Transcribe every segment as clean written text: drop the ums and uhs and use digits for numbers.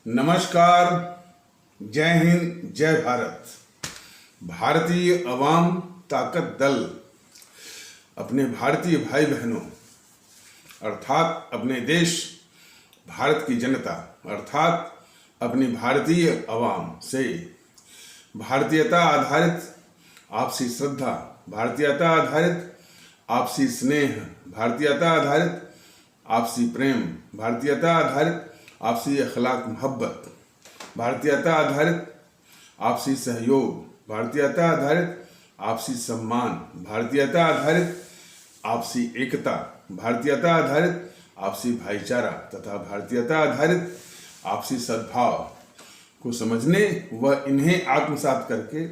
नमस्कार। जय हिंद, जय भारत। भारतीय अवाम ताकत दल अपने भारतीय भाई बहनों अर्थात अपने देश भारत की जनता अर्थात अपनी भारतीय अवाम से भारतीयता आधारित आपसी श्रद्धा, भारतीयता आधारित आपसी स्नेह, भारतीयता आधारित आपसी प्रेम, भारतीयता आधारित आपसी अखलाक मोहब्बत, भारतीयता आधारित आपसी सहयोग, भारतीयता आधारित आपसी सम्मान, भारतीयता आधारित आपसी एकता, भारतीयता आधारित आपसी भाईचारा तथा भारतीयता आधारित आपसी सद्भाव को समझने व इन्हें आत्मसात करके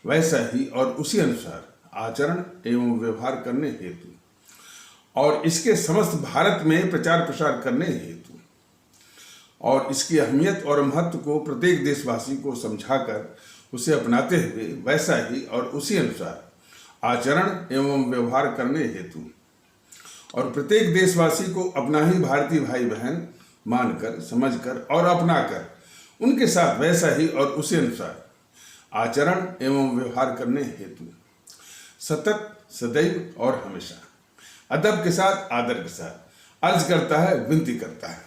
वैसा ही और उसी अनुसार आचरण एवं व्यवहार करने हेतु और इसके समस्त भारत में प्रचार प्रसार करने हेतु और इसकी अहमियत और महत्व को प्रत्येक देशवासी को समझाकर उसे अपनाते हुए वैसा ही और उसी अनुसार आचरण एवं व्यवहार करने हेतु और प्रत्येक देशवासी को अपना ही भारतीय भाई बहन मानकर, समझकर और अपनाकर उनके साथ वैसा ही और उसी अनुसार आचरण एवं व्यवहार करने हेतु सतत, सदैव और हमेशा अदब के साथ, आदर के साथ अर्ज करता है, विनती करता है।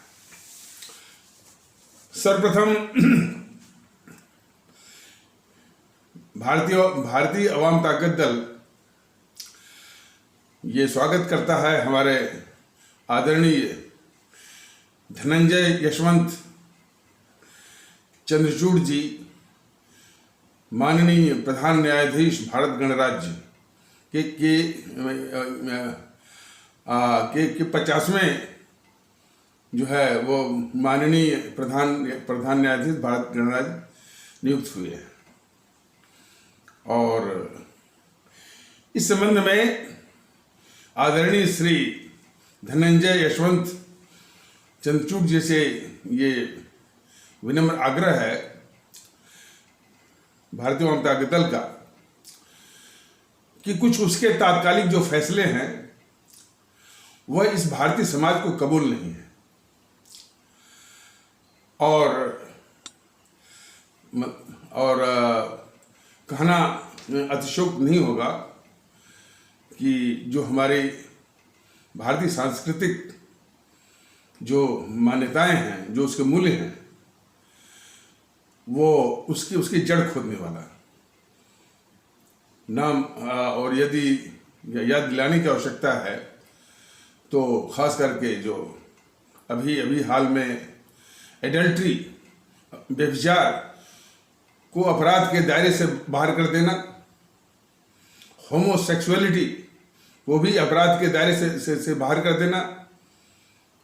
सर्वप्रथम भारतीय अवाम ताकत दल ये स्वागत करता है हमारे आदरणीय धनंजय यशवंत चंद्रचूड़ जी, माननीय प्रधान न्यायाधीश भारत गणराज्य के 50वें जो है वो माननीय प्रधान न्यायाधीश भारत गणराज्य नियुक्त हुए हैं। और इस संबंध में आदरणीय श्री धनंजय यशवंत चंद्रचूड़ जी से ये विनम्र आग्रह है भारतीय अवाम ताकत दल का कि कुछ उसके तात्कालिक जो फैसले हैं वह इस भारतीय समाज को कबूल नहीं है और कहना अतिशयोक्ति नहीं होगा कि जो हमारी भारतीय सांस्कृतिक जो मान्यताएं हैं, जो उसके मूल्य हैं, वो उसकी जड़ खोदने वाला नाम और यदि याद दिलाने की आवश्यकता है तो खास करके जो अभी हाल में एडल्ट्री, व्यभिचार को अपराध के दायरे से बाहर कर देना, होमोसेक्सुअलिटी को भी अपराध के दायरे से बाहर कर देना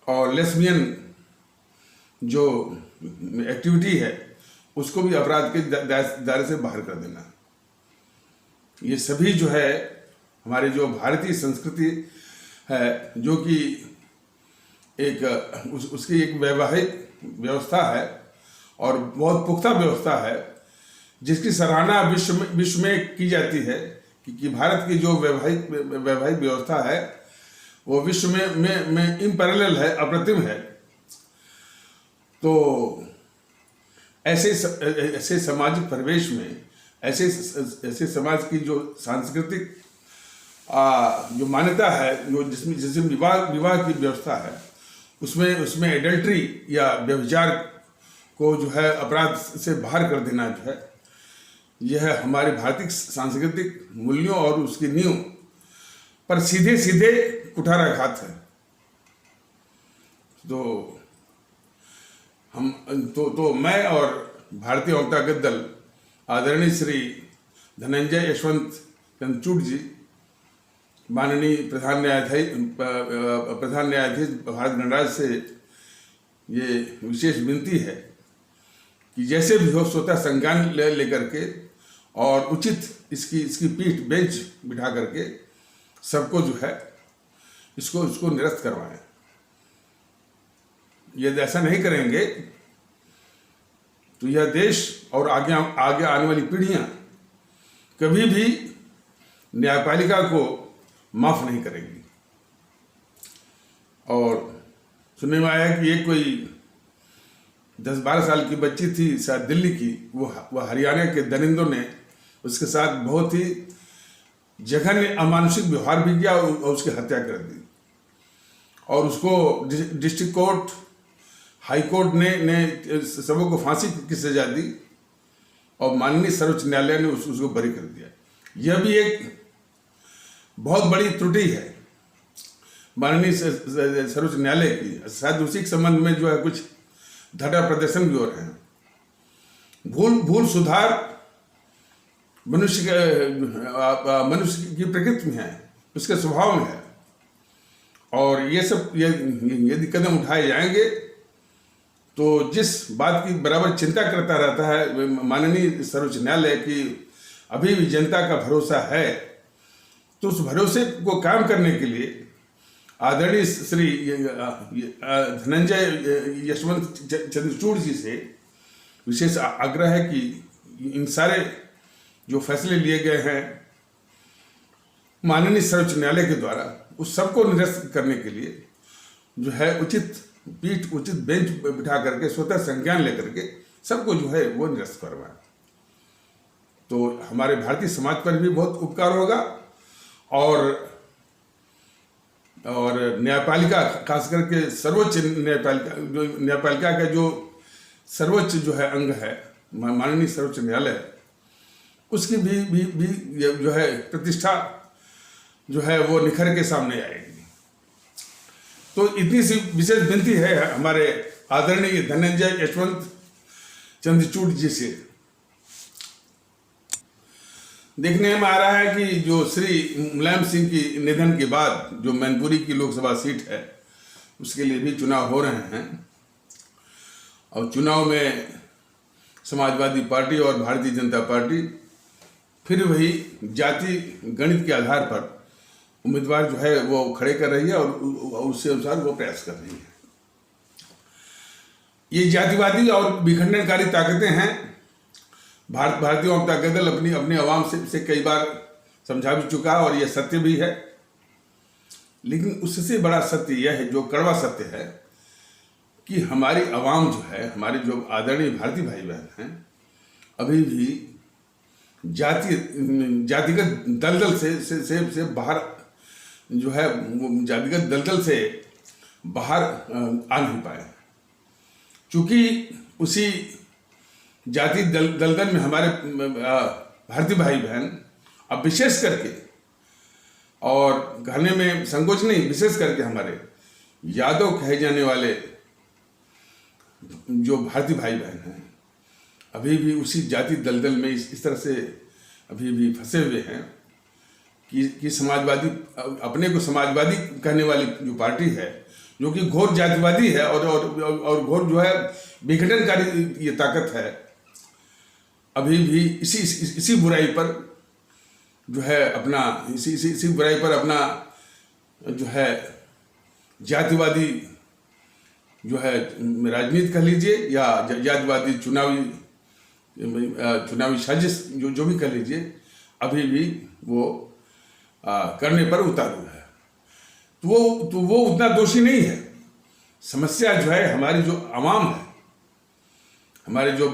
और लेस्बियन जो एक्टिविटी है उसको भी अपराध के दायरे से बाहर कर देना। ये सभी जो है हमारी जो भारतीय संस्कृति है, जो कि उसकी एक वैवाहिक व्यवस्था है और बहुत पुख्ता व्यवस्था है, जिसकी सराहना विश्व में की जाती है कि भारत की जो वैवाहिक व्यवस्था है वो विश्व में इम्पैरेलल है, अप्रतिम है। तो ऐसे सामाजिक परिवेश में ऐसे समाज की जो सांस्कृतिक जो मान्यता है, जो जिसमें विवाह की व्यवस्था है, उसमें एडल्ट्री या व्यभिचार को जो है अपराध से बाहर कर देना जो है, यह हमारे भारतीय सांस्कृतिक मूल्यों और उसकी नींव पर सीधे कुठाराघात है। तो मैं और भारतीय अवाम ताकत दल आदरणीय श्री धनंजय यशवंत चंद्रचूड़ जी, माननीय प्रधान न्यायाधीश भारत गणराज्य से ये विशेष विनती है कि जैसे भी हो स्वतः संज्ञान लेकर के और उचित इसकी पीठ बेंच बिठा करके सबको जो है इसको निरस्त करवाएं। यदि ऐसा नहीं करेंगे तो यह देश और आगे आने वाली पीढ़ियां कभी भी न्यायपालिका को माफ नहीं करेंगी। और सुनने में आया कि एक कोई 10-12 साल की बच्ची थी शायद दिल्ली की, वो हरियाणा के दरिंदों ने उसके साथ बहुत ही जघन्य अमानुषिक व्यवहार भी किया और उसकी हत्या कर दी। और उसको डिस्ट्रिक्ट कोर्ट, हाई कोर्ट ने सबों को फांसी की सजा दी और माननीय सर्वोच्च न्यायालय ने उसको बरी कर दिया। यह भी एक बहुत बड़ी त्रुटि है माननीय सर्वोच्च न्यायालय की। शायद उसी के संबंध में जो है कुछ धड़ा प्रदर्शन भी हो रहे हैं। भूल सुधार मनुष्य की प्रकृति में है, उसके स्वभाव में है। और ये सब यदि कदम उठाए जाएंगे तो जिस बात की बराबर चिंता करता रहता है माननीय सर्वोच्च न्यायालय की अभी भी जनता का भरोसा है, तो उस भरोसे को काम करने के लिए आदरणीय श्री धनंजय यशवंत चंद्रचूड़ जी से विशेष आग्रह है कि इन सारे जो फैसले लिए गए हैं माननीय सर्वोच्च न्यायालय के द्वारा, उस सबको निरस्त करने के लिए जो है उचित पीठ, उचित बेंच बिठा करके स्वतः संज्ञान लेकर के सबको जो है वो निरस्त करवाएं। तो हमारे भारतीय समाज पर भी बहुत उपकार होगा और न्यायपालिका, खास करके सर्वोच्च न्यायपालिका का जो सर्वोच्च जो है अंग है माननीय सर्वोच्च न्यायालय, उसकी भी जो है प्रतिष्ठा जो है वो निखर के सामने आएगी। तो इतनी सी विशेष विनती है हमारे आदरणीय धनंजय यशवंत चंद्रचूड़ जी से। देखने में आ रहा है कि जो श्री मुलायम सिंह की निधन के बाद जो मैनपुरी की लोकसभा सीट है उसके लिए भी चुनाव हो रहे हैं और चुनाव में समाजवादी पार्टी और भारतीय जनता पार्टी फिर वही जाति गणित के आधार पर उम्मीदवार जो है वो खड़े कर रही है और उसके अनुसार वो प्रयास कर रही है। ये जातिवादी और विखंडनकारी ताकतें हैं। भारतीय जनता दल अपनी आवाम से कई बार समझा भी चुका है और यह सत्य भी है। लेकिन उससे बड़ा सत्य यह है, जो कड़वा सत्य है, कि हमारी आवाम जो है, हमारे जो आदरणीय भारतीय भाई बहन हैं, अभी भी जातिगत दलदल से बाहर जो है जातिगत दलदल से बाहर आ नहीं पाए। चूंकि उसी जाति दलदल में हमारे भारतीय भाई बहन अब विशेष करके, और कहने में संकोच नहीं, विशेष करके हमारे यादव कहे जाने वाले जो भारतीय भाई बहन हैं अभी भी उसी जाति दलदल में इस तरह से अभी भी फंसे हुए हैं कि समाजवादी, अपने को समाजवादी कहने वाली जो पार्टी है, जो कि घोर जातिवादी है और घोर जो है विघटनकारी ये ताकत है, अभी भी इसी बुराई पर जो है अपना इसी बुराई पर अपना जो है जातिवादी जो है राजनीति कह लीजिए या जातिवादी चुनावी साजिश जो भी कह लीजिए, अभी भी वो करने पर उतारू है। तो वो उतना दोषी नहीं है। समस्या जो है हमारी जो आवाम है, हमारे जो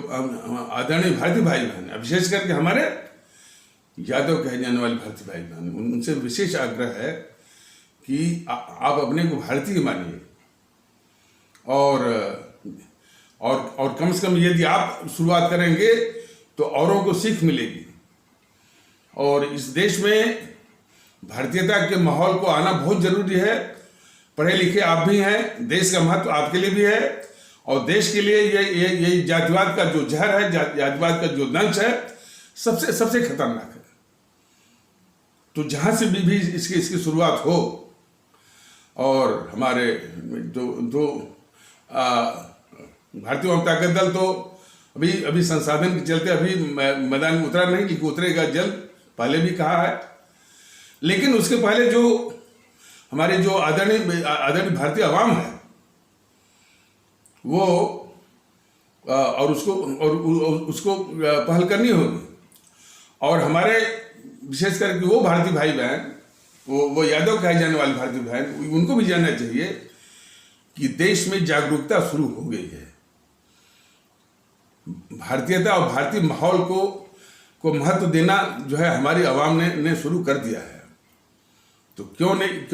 आदरणीय भारतीय भाई बहन है, विशेष करके हमारे यादव कहे जाने वाले भारतीय भाई बहन, उनसे विशेष आग्रह है कि आप अपने को भारतीय मानिए और कम से कम यदि आप शुरुआत करेंगे तो औरों को सीख मिलेगी। और इस देश में भारतीयता के माहौल को आना बहुत जरूरी है। पढ़े लिखे आप भी हैं, देश का महत्व आपके लिए भी है और देश के लिए ये जातिवाद का जो जहर है, जातिवाद का जो दंश है, सबसे खतरनाक है। तो जहां से भी इसकी शुरुआत हो, और हमारे जो भारतीय जनता दल तो अभी संसाधन के चलते अभी मैदान में उतरा नहीं, लेकिन उतरेगा जल्द, पहले भी कहा है। लेकिन उसके पहले जो हमारे जो आदरणीय भारतीय आवाम है वो और उसको पहल करनी होगी। और हमारे विशेष करके वो भारतीय भाई बहन, वो यादव कहे जाने वाले भारतीय बहन, उनको भी जानना चाहिए कि देश में जागरूकता शुरू हो गई है। भारतीयता और भारतीय माहौल को महत्व देना जो है हमारी आवाम ने शुरू कर दिया है। तो क्यों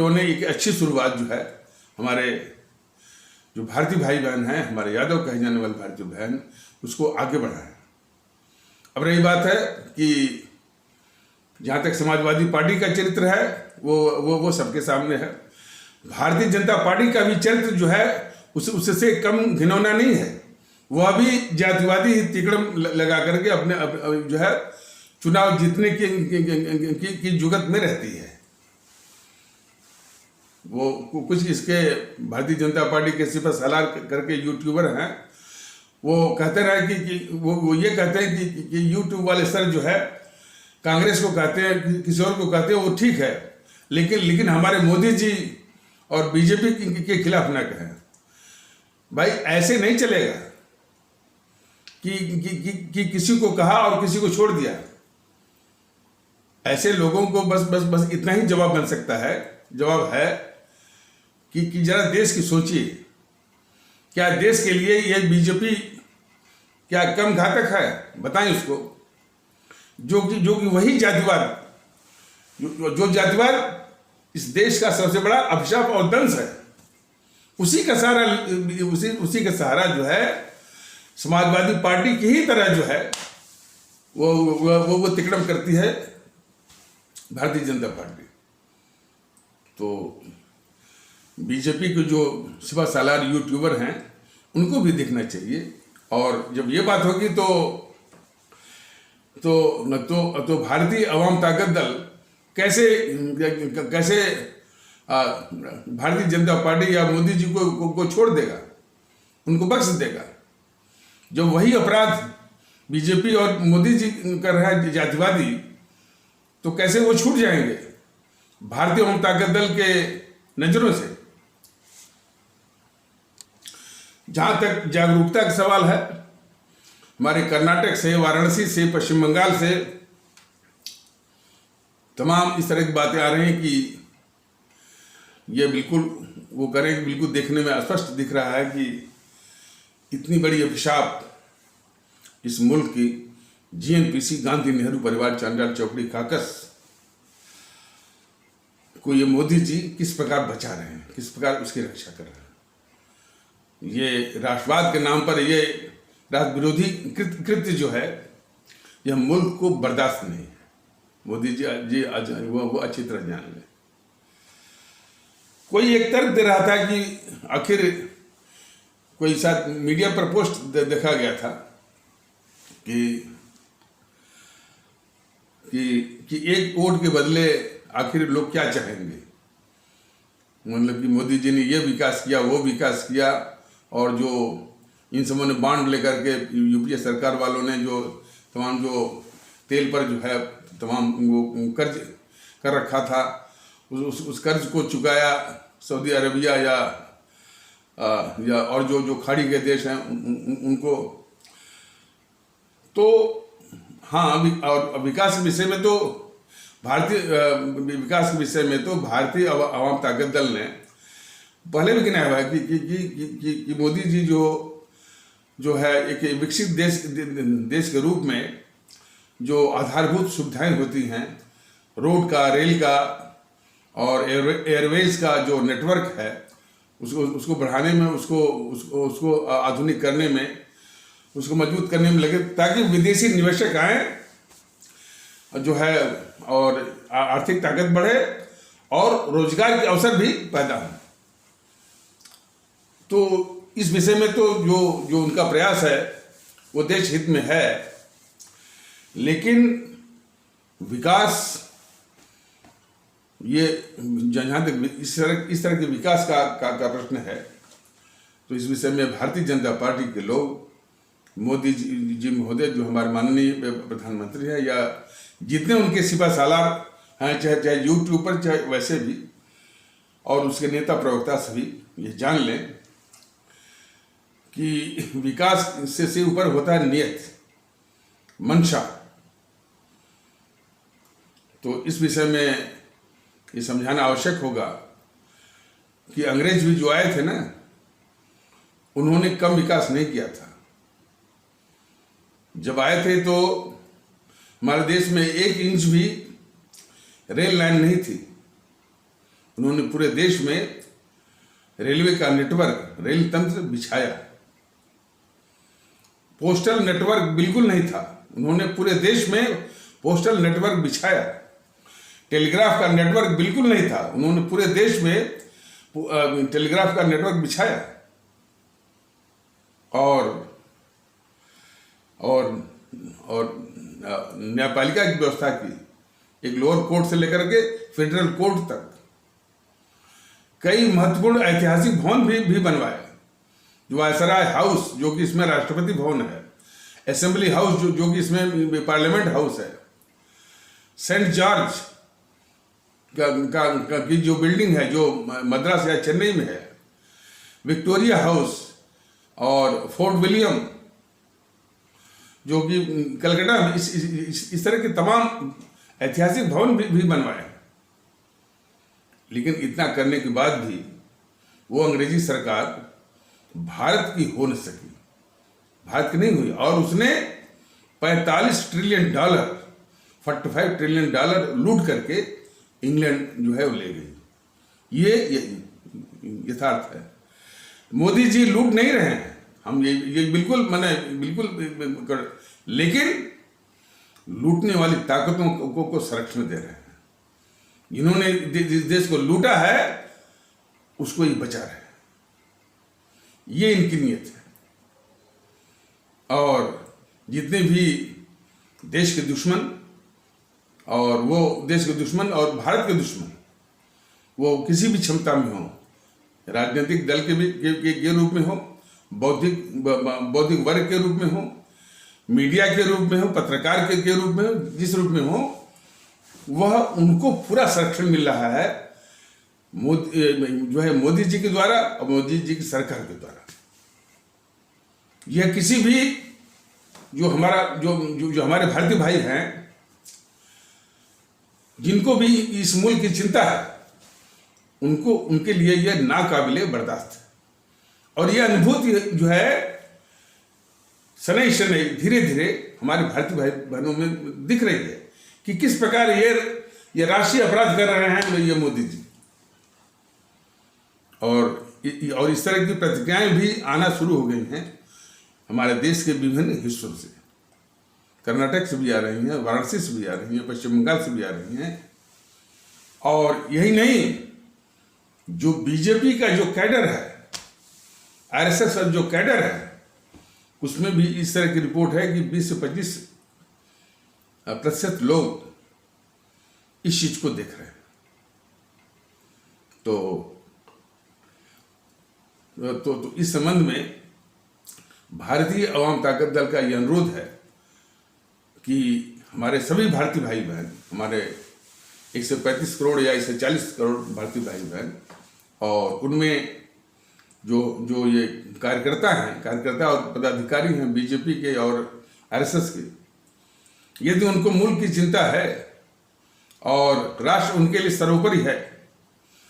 नहीं एक अच्छी शुरुआत जो है हमारे जो भारतीय भाई बहन हैं, हमारे यादव कहे जाने वाले भारतीय बहन, उसको आगे बढ़ाएं। अब रही बात है कि जहाँ तक समाजवादी पार्टी का चरित्र है वो सबके सामने है। भारतीय जनता पार्टी का भी चरित्र जो है उससे कम घिनौना नहीं है। वह भी जातिवादी तिकड़म लगा करके अपने जो है चुनाव जीतने की जुगत में रहती है। वो कुछ इसके भारतीय जनता पार्टी के सिपा सालार करके यूट्यूबर हैं, वो कहते रहे कि वो ये कहते हैं कि यूट्यूब वाले सर जो है कांग्रेस को कहते हैं, किसी और को कहते हैं, वो ठीक है, लेकिन हमारे मोदी जी और बीजेपी के खिलाफ ना कहें। भाई ऐसे नहीं चलेगा कि किसी को कहा और किसी को छोड़ दिया। ऐसे लोगों को बस इतना ही जवाब बन सकता है, जवाब है कि जरा देश की सोचिए, क्या देश के लिए ये बीजेपी क्या कम घातक है? बताएं उसको। जो कि वही जातिवाद, जो जातिवाद इस देश का सबसे बड़ा अभिशाप और दंश है, उसी का सहारा जो है समाजवादी पार्टी की ही तरह जो है वो तिकड़म करती है भारतीय जनता पार्टी। तो बीजेपी के जो सिपा सालार यूट्यूबर हैं उनको भी देखना चाहिए। और जब ये बात होगी तो भारतीय अवाम ताकत दल कैसे भारतीय जनता पार्टी या मोदी जी को छोड़ देगा, उनको बख्श देगा। जब वही अपराध बीजेपी और मोदी जी कर रहा है जातिवादी, तो कैसे वो छूट जाएंगे भारतीय अवाम ताकत दल के नजरों से? जहां तक जागरूकता का सवाल है, हमारे कर्नाटक से, वाराणसी से, पश्चिम बंगाल से तमाम इस तरह की बातें आ रही हैं कि ये बिल्कुल वो करें, बिल्कुल देखने में स्पष्ट दिख रहा है कि इतनी बड़ी अभिशाप इस मुल्क की जीएनपीसी, गांधी नेहरू परिवार, चांडाल चौकड़ी काकस को ये मोदी जी किस प्रकार बचा रहे हैं, किस प्रकार उसकी रक्षा कर रहे हैं। ये राष्ट्रवाद के नाम पर ये राष्ट्र विरोधी कृत्य जो है, यह मुल्क को बर्दाश्त नहीं है। मोदी जी वो अच्छी तरह जान लें। कोई एक तर्क दे रहा था कि आखिर कोई साथ मीडिया पर पोस्ट देखा गया था कि एक वोट के बदले आखिर लोग क्या चाहेंगे। मतलब कि मोदी जी ने ये विकास किया, वो विकास किया, और जो इन सबों ने बांड लेकर के यूपीए सरकार वालों ने जो तमाम जो तेल पर जो है तमाम वो कर्ज कर रखा था, उस कर्ज को चुकाया सऊदी अरबिया या और जो खाड़ी के देश हैं उनको। तो हाँ, और विकास के विषय में तो भारतीय अवाम ताकत दल ने पहले भी गिनाया हुआ है कि मोदी जी जो है एक विकसित देश के रूप में जो आधारभूत सुविधाएं होती हैं, रोड का, रेल का और एयरवेज का जो नेटवर्क है, उसको बढ़ाने में, उसको आधुनिक करने में, उसको मजबूत करने में लगे, ताकि विदेशी निवेशक आए जो है और आर्थिक ताकत बढ़े और रोजगार के अवसर भी पैदा हो। तो इस विषय में तो जो उनका प्रयास है वो देश हित में है, लेकिन विकास, ये जहाँ तक इस तरह के विकास का प्रश्न है, तो इस विषय में भारतीय जनता पार्टी के लोग, मोदी जी महोदय जो हमारे माननीय प्रधानमंत्री हैं, या जितने उनके सिपा सालार हैं, चाहे यूट्यूब पर, चाहे वैसे भी, और उसके नेता प्रवक्ता सभी ये जान लें कि विकास से ऊपर होता है नियत, मंशा। तो इस विषय में ये समझाना आवश्यक होगा कि अंग्रेज भी जो आए थे ना, उन्होंने कम विकास नहीं किया था। जब आए थे तो हमारे देश में 1 इंच भी रेल लाइन नहीं थी। उन्होंने पूरे देश में रेलवे का नेटवर्क, रेल तंत्र बिछाया। पोस्टल नेटवर्क बिल्कुल नहीं था, उन्होंने पूरे देश में पोस्टल नेटवर्क बिछाया। टेलीग्राफ का नेटवर्क बिल्कुल नहीं था, उन्होंने पूरे देश में टेलीग्राफ का नेटवर्क बिछाया। और न्यायपालिका की व्यवस्था की, एक लोअर कोर्ट से लेकर के फेडरल कोर्ट तक। कई महत्वपूर्ण ऐतिहासिक भवन भी बनवाए। जो वायसराय हाउस, जो कि इसमें राष्ट्रपति भवन है, असेंबली हाउस जो कि इसमें पार्लियामेंट हाउस है, सेंट जॉर्ज की जो बिल्डिंग है जो मद्रास या चेन्नई में है, विक्टोरिया हाउस और फोर्ट विलियम जो कि कलकत्ता में, इस तरह के तमाम ऐतिहासिक भवन भी बनवाए। लेकिन इतना करने के बाद भी वो अंग्रेजी सरकार भारत की हो न सकी, भारत की नहीं हुई। और उसने $45 ट्रिलियन, $45 ट्रिलियन लूट करके इंग्लैंड जो है वो ले गई। ये यथार्थ है। मोदी जी लूट नहीं रहे हैं, हम ये बिल्कुल बिल्कुल, लेकिन लूटने वाली ताकतों को संरक्षण दे रहे हैं। जिन्होंने देश को लूटा है उसको ये बचा रहे हैं, ये इनकी नीयत है। और जितने भी देश के दुश्मन, और वो देश के दुश्मन और भारत के दुश्मन, वो किसी भी क्षमता में हो, राजनीतिक दल के रूप में हो, बौद्धिक वर्ग के रूप में हो, मीडिया के रूप में हो, पत्रकार के रूप में हो, जिस रूप में हो, वह उनको पूरा संरक्षण मिल रहा है मोदी जी के द्वारा और मोदी जी की सरकार के द्वारा। यह किसी भी जो हमारे भारतीय भाई हैं, जिनको भी इस मुल्क की चिंता है, उनके लिए यह नाकाबिले बर्दाश्त है। और यह अनुभूति जो है शनै शनै धीरे धीरे हमारे भारतीय भाई बहनों में दिख रही है कि किस प्रकार ये राष्ट्रीय अपराध कर रहे हैं ये मोदी जी। और इस तरह की प्रतिक्रियाएं भी आना शुरू हो गई हैं हमारे देश के विभिन्न हिस्सों से। कर्नाटक से भी आ रही हैं, वाराणसी से भी आ रही हैं, पश्चिम बंगाल से भी आ रही हैं। और यही नहीं, जो बीजेपी का जो कैडर है, आरएसएस का जो कैडर है, उसमें भी इस तरह की रिपोर्ट है कि 20 से 25% लोग इस चीज को देख रहे हैं। तो इस संबंध में भारतीय अवाम ताकत दल का यह अनुरोध है कि हमारे सभी भारतीय भाई बहन, हमारे 135 करोड़ या 140 करोड़ भारतीय भाई बहन, और उनमें जो ये कार्यकर्ता और पदाधिकारी हैं बीजेपी के और आरएसएस के, यदि उनको मुल्क की चिंता है और राष्ट्र उनके लिए सर्वोपरि है,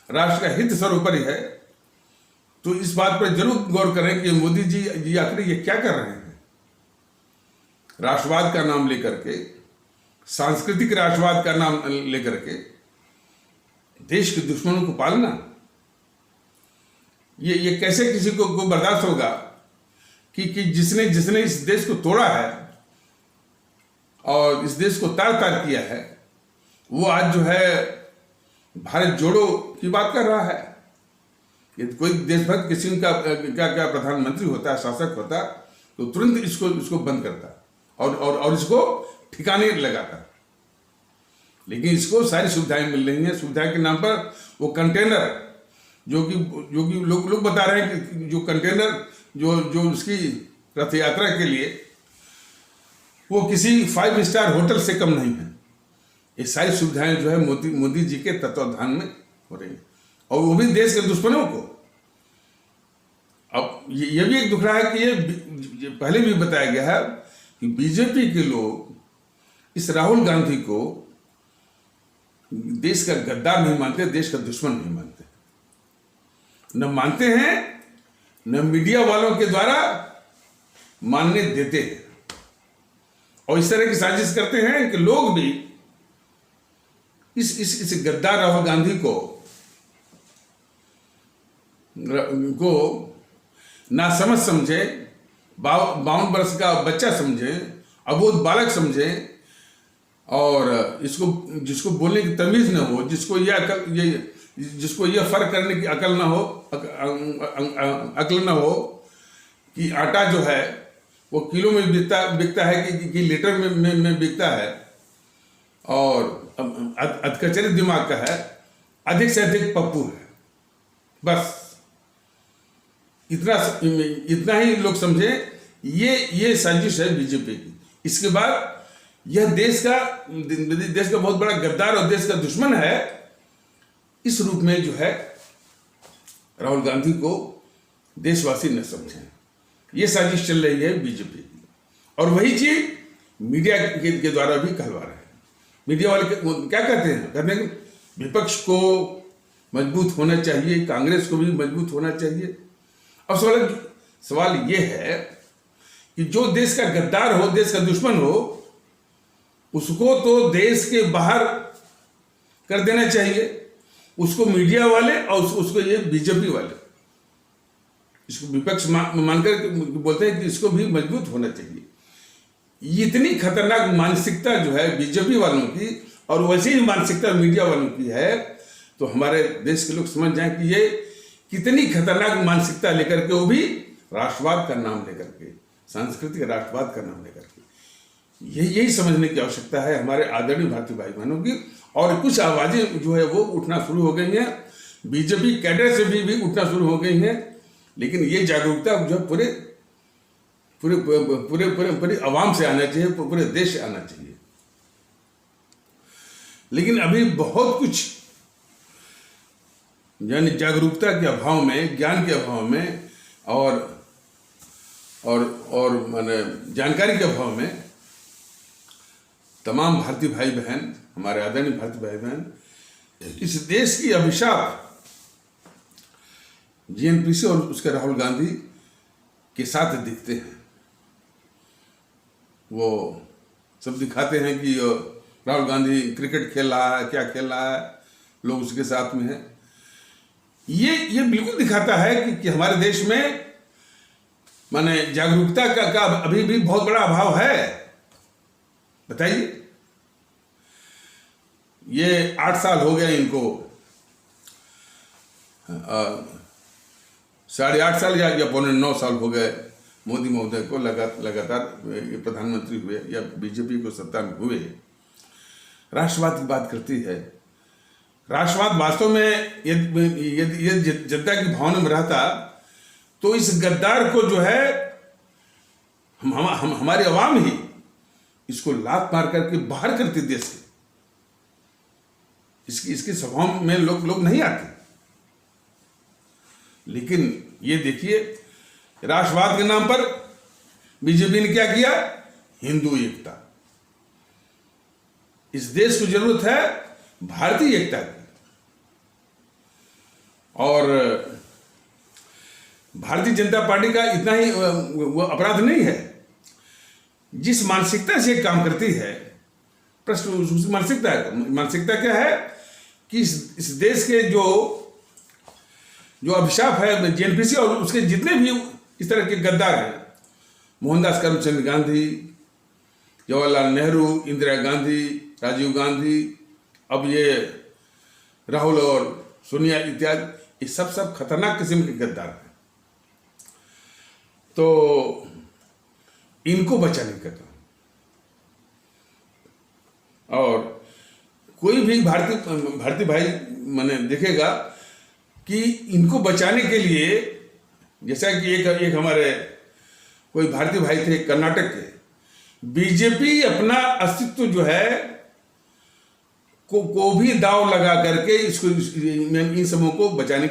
राष्ट्र का हित सर्वोपरि है, तो इस बात पर जरूर गौर करें कि मोदी जी आखिर ये क्या कर रहे हैं। राष्ट्रवाद का नाम लेकर के, सांस्कृतिक राष्ट्रवाद का नाम लेकर के देश के दुश्मनों को पालना, ये कैसे किसी को बर्दाश्त होगा कि जिसने इस देश को तोड़ा है और इस देश को तार तार किया है, वो आज जो है भारत जोड़ो की बात कर रहा है। यदि कोई देशभक्त किसी का क्या प्रधानमंत्री होता, शासक होता, तो तुरंत इसको बंद करता और इसको ठिकाने लगाता। लेकिन इसको सारी सुविधाएं मिल रही हैं। सुविधा के नाम पर वो कंटेनर जो कि लोग बता रहे हैं कि जो कंटेनर जो उसकी रथ यात्रा के लिए वो किसी 5 स्टार होटल से कम नहीं है। ये सारी सुविधाएं जो है मोदी जी के तत्वाधान में हो रही है, और वो भी देश के दुश्मनों को। अब ये भी एक दुख रहा है कि ये पहले भी बताया गया है कि बीजेपी के लोग इस राहुल गांधी को देश का गद्दार नहीं मानते, देश का दुश्मन नहीं मानते, न मानते हैं, न मीडिया वालों के द्वारा मानने देते हैं। और इस तरह की साजिश करते हैं कि लोग भी इस गद्दार राहुल गांधी को नासमझ समझे, 52 वर्ष का बच्चा समझे, अबोध बालक समझे, और जिसको बोलने की तमीज न हो, जिसको यह फर्क करने की अकल न हो, अकल न हो कि आटा जो है वो किलो में बिकता है कि लीटर में बिकता है, और अधकचरे दिमाग का है, अधिक से अधिक पप्पू है। बस इतना ही लोग समझे। ये साजिश है बीजेपी की। इसके बाद यह देश का बहुत बड़ा गद्दार और देश का दुश्मन है, इस रूप में जो है राहुल गांधी को देशवासी न समझें। ये साजिश चल रही है बीजेपी की, और वही चीज मीडिया के द्वारा भी कहलवा रहे हैं। मीडिया वाले क्या कहते हैं? कहते हैं कि विपक्ष को मजबूत होना चाहिए, कांग्रेस को भी मजबूत होना चाहिए। अब सवाल ये है कि जो देश का गद्दार हो, देश का दुश्मन हो, उसको तो देश के बाहर कर देना चाहिए। उसको मीडिया वाले और उसको ये बीजेपी वाले इसको विपक्ष मानकर बोलते हैं कि इसको भी मजबूत होना चाहिए। इतनी खतरनाक मानसिकता जो है बीजेपी वालों की, और वैसी ही मानसिकता मीडिया वालों की है, तो हमारे देश के लोग समझ जाएं कि ये कितनी खतरनाक मानसिकता लेकर के, वो भी राष्ट्रवाद का नाम लेकर के, सांस्कृतिक राष्ट्रवाद का नाम लेकर के। यही समझने की आवश्यकता है हमारे आदरणीय भारतीय भाई बहनों की। और कुछ आवाजें जो है वो उठना शुरू हो गई हैं, बीजेपी कैडर से भी उठना शुरू हो गई हैं, लेकिन ये जागरूकता जो है पूरे आवाम से आना चाहिए, पूरे देश से आना चाहिए। लेकिन अभी बहुत कुछ यानी जागरूकता के अभाव में, ज्ञान के अभाव में, और माने जानकारी के अभाव में तमाम भारतीय भाई बहन, हमारे आदरणीय भारतीय भाई बहन, इस देश की अभिशाप जीएनपीसी और उसके राहुल गांधी के साथ दिखते हैं। वो सब दिखाते हैं कि राहुल गांधी क्रिकेट खेल रहा है, क्या खेल रहा है, लोग उसके साथ में हैं। ये बिल्कुल दिखाता है कि हमारे देश में माने जागरूकता का अभी भी बहुत बड़ा अभाव है। बताइए, ये 8 साल हो गए इनको, 8.5 साल या 9 साल हो गए मोदी महोदय को लगातार प्रधानमंत्री हुए या बीजेपी को सत्ता में हुए। राष्ट्रवाद की बात करती है। राष्ट्रवाद वास्तव में यदि जनता की भावना में रहता तो इस गद्दार को जो है हमारे अवाम ही इसको लात मार करके बाहर करती देश से। इसकी सभाओं में लोग नहीं आते। लेकिन ये देखिए, राष्ट्रवाद के नाम पर बीजेपी ने क्या किया? हिंदू एकता। इस देश को जरूरत है भारतीय एकता की, और भारतीय जनता पार्टी का इतना ही वो अपराध नहीं है। जिस मानसिकता से काम करती है, प्रश्न उसकी मानसिकता क्या है कि इस देश के जो अभिशाप है जीएनपीसी और उसके जितने भी इस तरह के गद्दार हैं, मोहनदास करमचंद गांधी, जवाहरलाल नेहरू, इंदिरा गांधी, राजीव गांधी, अब ये राहुल और सोनिया इत्यादि, ये सब खतरनाक किस्म के गद्दार हैं। तो इनको बचाने का काम, और कोई भी भारतीय भाई मैंने देखेगा कि इनको बचाने के लिए, जैसा कि एक हमारे कोई भारतीय भाई थे कर्नाटक के, बीजेपी अपना अस्तित्व जो है को भी दाव लगा करके इसको इन समूह को बचाने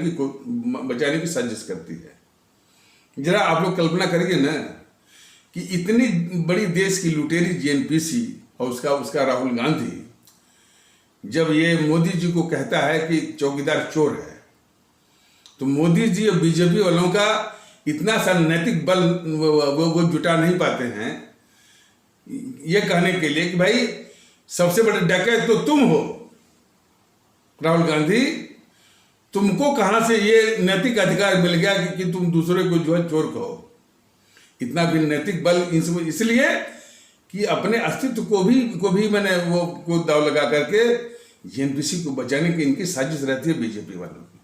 की साजिश करती है। जरा आप लोग कल्पना करिए ना कि इतनी बड़ी देश की लुटेरी जीएनपीसी और उसका राहुल गांधी जब ये मोदी जी को कहता है कि चौकीदार चोर है, तो मोदी जी और बीजेपी वालों का इतना सा नैतिक बल वो जुटा नहीं पाते हैं ये कहने के लिए कि भाई सबसे बड़े डकैत तो तुम हो राहुल गांधी, तुमको कहां से ये नैतिक अधिकार मिल गया कि तुम दूसरे को जो है चोर कहो। इतना भी नैतिक बल इसलिए कि अपने अस्तित्व को भी मैंने वो को दाव लगा करके जेएनपीसी को बचाने की इनकी साजिश रहती है बीजेपी वालों की।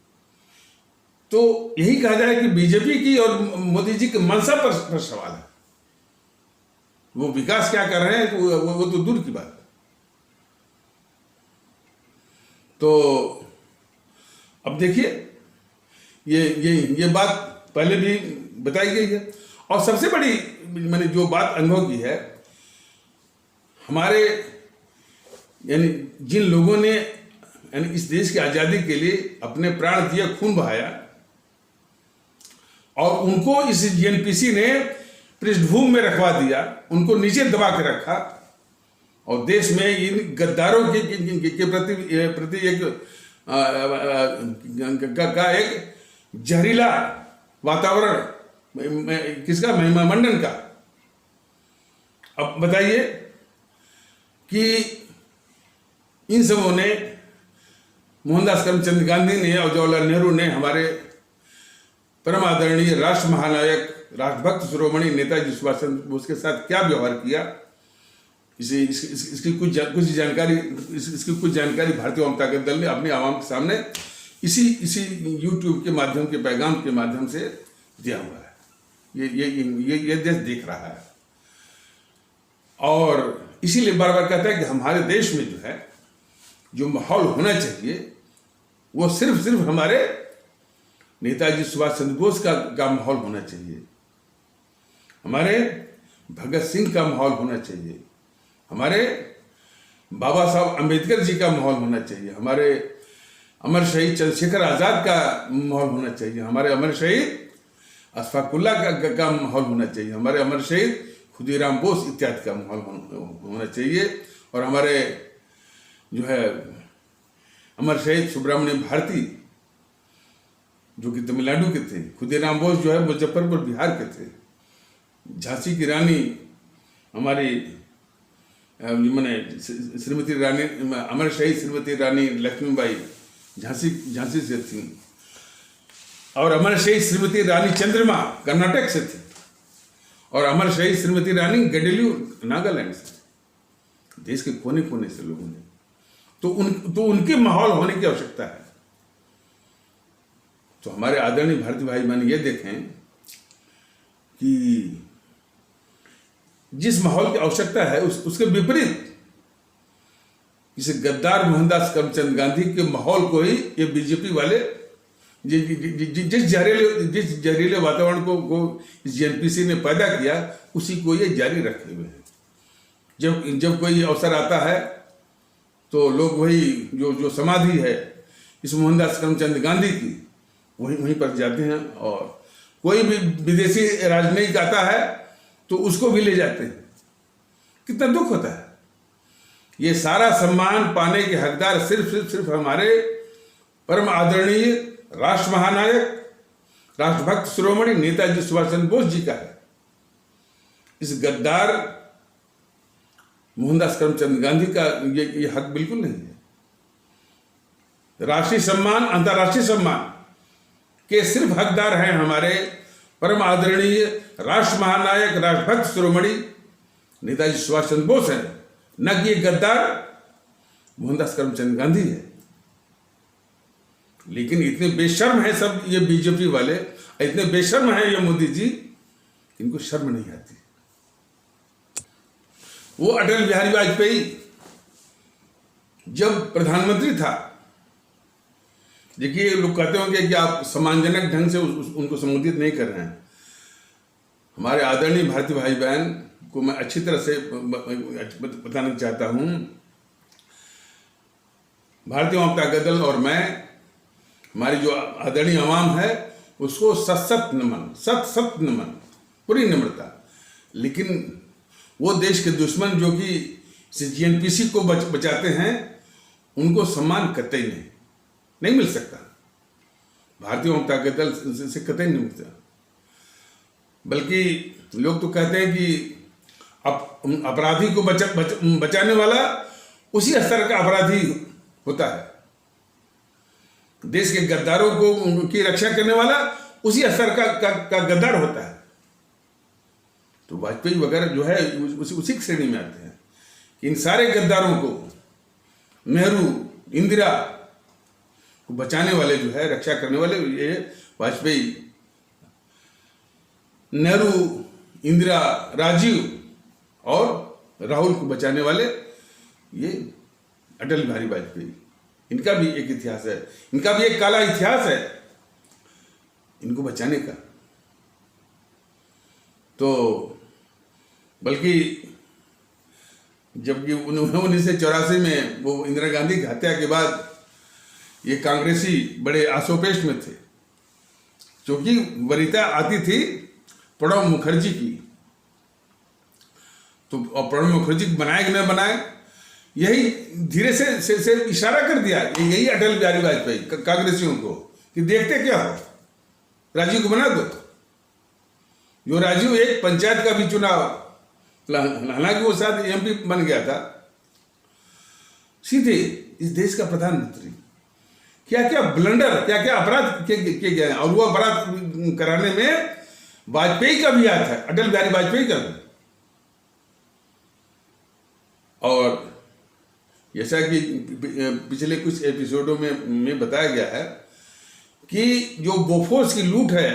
तो यही कहा जाए कि बीजेपी की और मोदी जी की मंशा पर सवाल है। वो विकास क्या कर रहे हैं वो तो दूर की बात है। तो अब देखिए ये बात पहले भी बताई गई है। और सबसे बड़ी मैंने जो बात अनुभव की है, हमारे यानी जिन लोगों ने यानी इस देश की आज़ादी के लिए अपने प्राण दिए, खून बहाया, और उनको इस जेएनपीसी ने पृष्ठभूमि में रखवा दिया, उनको नीचे दबा के रखा, और देश में इन गद्दारों के प्रति एक जहरीला वातावरण किसका, महिमा मंडन का। अब बताइए कि इन सबों ने, मोहनदास करमचंद गांधी ने और जवाहरलाल नेहरू ने, हमारे परम आदरणीय राष्ट्र महानायक, राष्ट्रभक्त शिरोमणि नेताजी सुभाष चंद्र बोस के साथ क्या व्यवहार किया, इसकी कुछ जानकारी भारतीय जनता दल ने अपने आवाम के सामने इसी यूट्यूब के माध्यम के पैगाम के माध्यम से दिया हुआ है। ये देश देख रहा है, और इसीलिए बार बार कहता है कि हमारे देश में जो है जो माहौल होना चाहिए वो सिर्फ हमारे नेताजी सुभाष चंद्र बोस का माहौल होना चाहिए, हमारे भगत सिंह का माहौल होना चाहिए, हमारे बाबा साहब अम्बेडकर जी का माहौल होना चाहिए, हमारे अमर शहीद चंद्रशेखर आज़ाद का माहौल होना चाहिए, हमारे अमर शहीद अशफाक उल्लाह का माहौल होना चाहिए, हमारे अमर शहीद खुदीराम बोस इत्यादि का माहौल होना चाहिए, और हमारे जो है अमर शहीद सुब्रमण्यम भारती जो कि तमिलनाडु के थे, खुदीराम बोस जो है मुजफ्फरपुर बिहार के थे, झांसी की रानी हमारी मैंने श्रीमती रानी, अमर शहीद श्रीमती रानी लक्ष्मीबाई झांसी से थी, और अमर शहीद श्रीमती रानी चंद्रमा कर्नाटक से थी, और अमर शहीद श्रीमती रानी गडेलू नागालैंड से। देश के कोने कोने से लोगों ने तो उनके माहौल होने की आवश्यकता है। तो हमारे आदरणीय भारतीय भाई बहन ये देखें कि जिस माहौल की आवश्यकता है उसके विपरीत इसे गद्दार मोहनदास करमचंद गांधी के माहौल को ही ये बीजेपी वाले जिस जहरीले वातावरण को इस जेएनपीसी ने पैदा किया उसी को ये जारी रखे हुए हैं। जब कोई अवसर आता है तो लोग वही जो समाधि है इस मोहनदास करमचंद गांधी की वहीं पर जाते हैं, और कोई भी विदेशी राजनयिक आता है तो उसको भी ले जाते हैं। कितना दुख होता है। ये सारा सम्मान पाने के हकदार सिर्फ हमारे परम आदरणीय राष्ट्र महानायक, राष्ट्रभक्त शिरोमणि नेताजी सुभाष चंद्र बोस जी का है। इस गद्दार मोहनदास करमचंद गांधी का ये हक बिल्कुल नहीं है। राष्ट्रीय सम्मान, अंतर्राष्ट्रीय सम्मान के सिर्फ हकदार हैं हमारे परम आदरणीय राष्ट्र महानायक, राष्ट्रभक्त शिरोमणि नेताजी सुभाष चंद्र बोस हैं, न कि ये गद्दार मोहनदास करमचंद गांधी है। लेकिन इतने बेशर्म है सब ये बीजेपी वाले, इतने बेशर्म है ये मोदी जी, इनको शर्म नहीं आती। वो अटल बिहारी वाजपेयी जब प्रधानमंत्री था, देखिए लोग कहते होंगे कि आप सम्मानजनक ढंग से उनको संबोधित नहीं कर रहे हैं। हमारे आदरणीय भारतीय भाई बहन को मैं अच्छी तरह से बताना चाहता हूं, भारतीय जनता दल और मैं, हमारी जो आदरणीय आवाम है उसको सत नमन, पूरी नम्रता। लेकिन वो देश के दुश्मन जो कि जेएनपीसी को बचाते हैं उनको सम्मान कतई नहीं मिल सकता। भारतीय जनता दल से कतई नहीं मिलता। बल्कि लोग तो कहते हैं कि अपराधी को बचाने वाला उसी स्तर का अपराधी होता है, देश के गद्दारों को की रक्षा करने वाला उसी स्तर का गद्दार होता है। तो वाजपेयी वगैरह जो है उसी श्रेणी में आते हैं कि इन सारे गद्दारों को, नेहरू, इंदिरा को बचाने वाले जो है, रक्षा करने वाले, ये वाजपेयी, नेहरू, इंदिरा, राजीव और राहुल को बचाने वाले ये अटल बिहारी वाजपेयी। इनका भी एक इतिहास है, इनका भी एक काला इतिहास है इनको बचाने का। तो बल्कि जबकि 1984 में वो इंदिरा गांधी की हत्या के बाद ये कांग्रेसी बड़े आशोपेश में थे, क्योंकि वरीयता आती थी प्रणब मुखर्जी की। तो और प्रणब मुखर्जी बनाए कि न बनाए, यही धीरे से इशारा कर दिया, यही अटल बिहारी वाजपेयी कांग्रेसियों को कि देखते क्या हो, राजीव को बना दो। जो राजीव एक पंचायत का भी चुनाव, हालांकि वो शायद एमपी बन गया था, सीधे इस देश का प्रधानमंत्री, क्या क्या ब्लंडर, क्या क्या अपराध किए गए हैं। और वो अपराध कराने में वाजपेयी का भी हाथ है, अटल बिहारी वाजपेयी का भी। और जैसा कि पिछले कुछ एपिसोडों में बताया गया है कि जो बोफोर्स की लूट है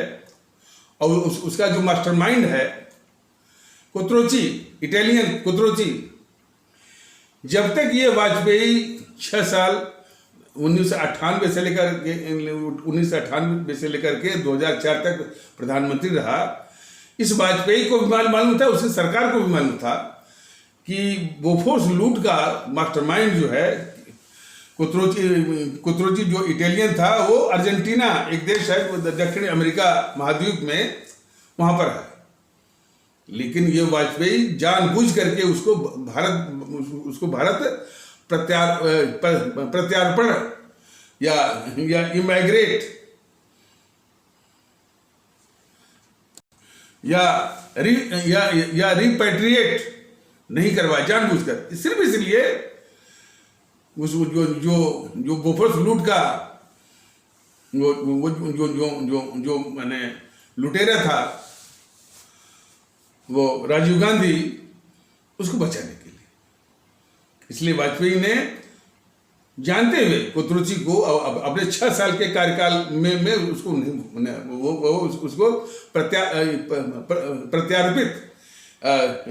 और उसका जो मास्टरमाइंड है कुत्रोची, इटालियन कुत्रोची, जब तक ये वाजपेयी 6 साल 1998 से लेकर के 2004 तक प्रधानमंत्री रहा, इस वाजपेयी को भी मालूम था, उसकी सरकार को भी मालूम था कि बोफोर्स लूट का मास्टरमाइंड जो है कुत्रोची जो इटालियन था, वो अर्जेंटीना एक देश है दक्षिण अमेरिका महाद्वीप में, वहां पर है। लेकिन ये वाजपेयी जानबूझ करके उसको भारत प्रत्यार्पण या इमाइग्रेट या रिपैट्रिएट नहीं करवाया जानबूझकर, सिर्फ इसलिए उस जो बोफोर्स लूट का जो मैंने लुटेरा था वो राजीव गांधी, उसको बचाने के लिए। इसलिए वाजपेयी ने जानते हुए कुत्रोची को अपने 6 साल के कार्यकाल में उसको प्रत्यार्पित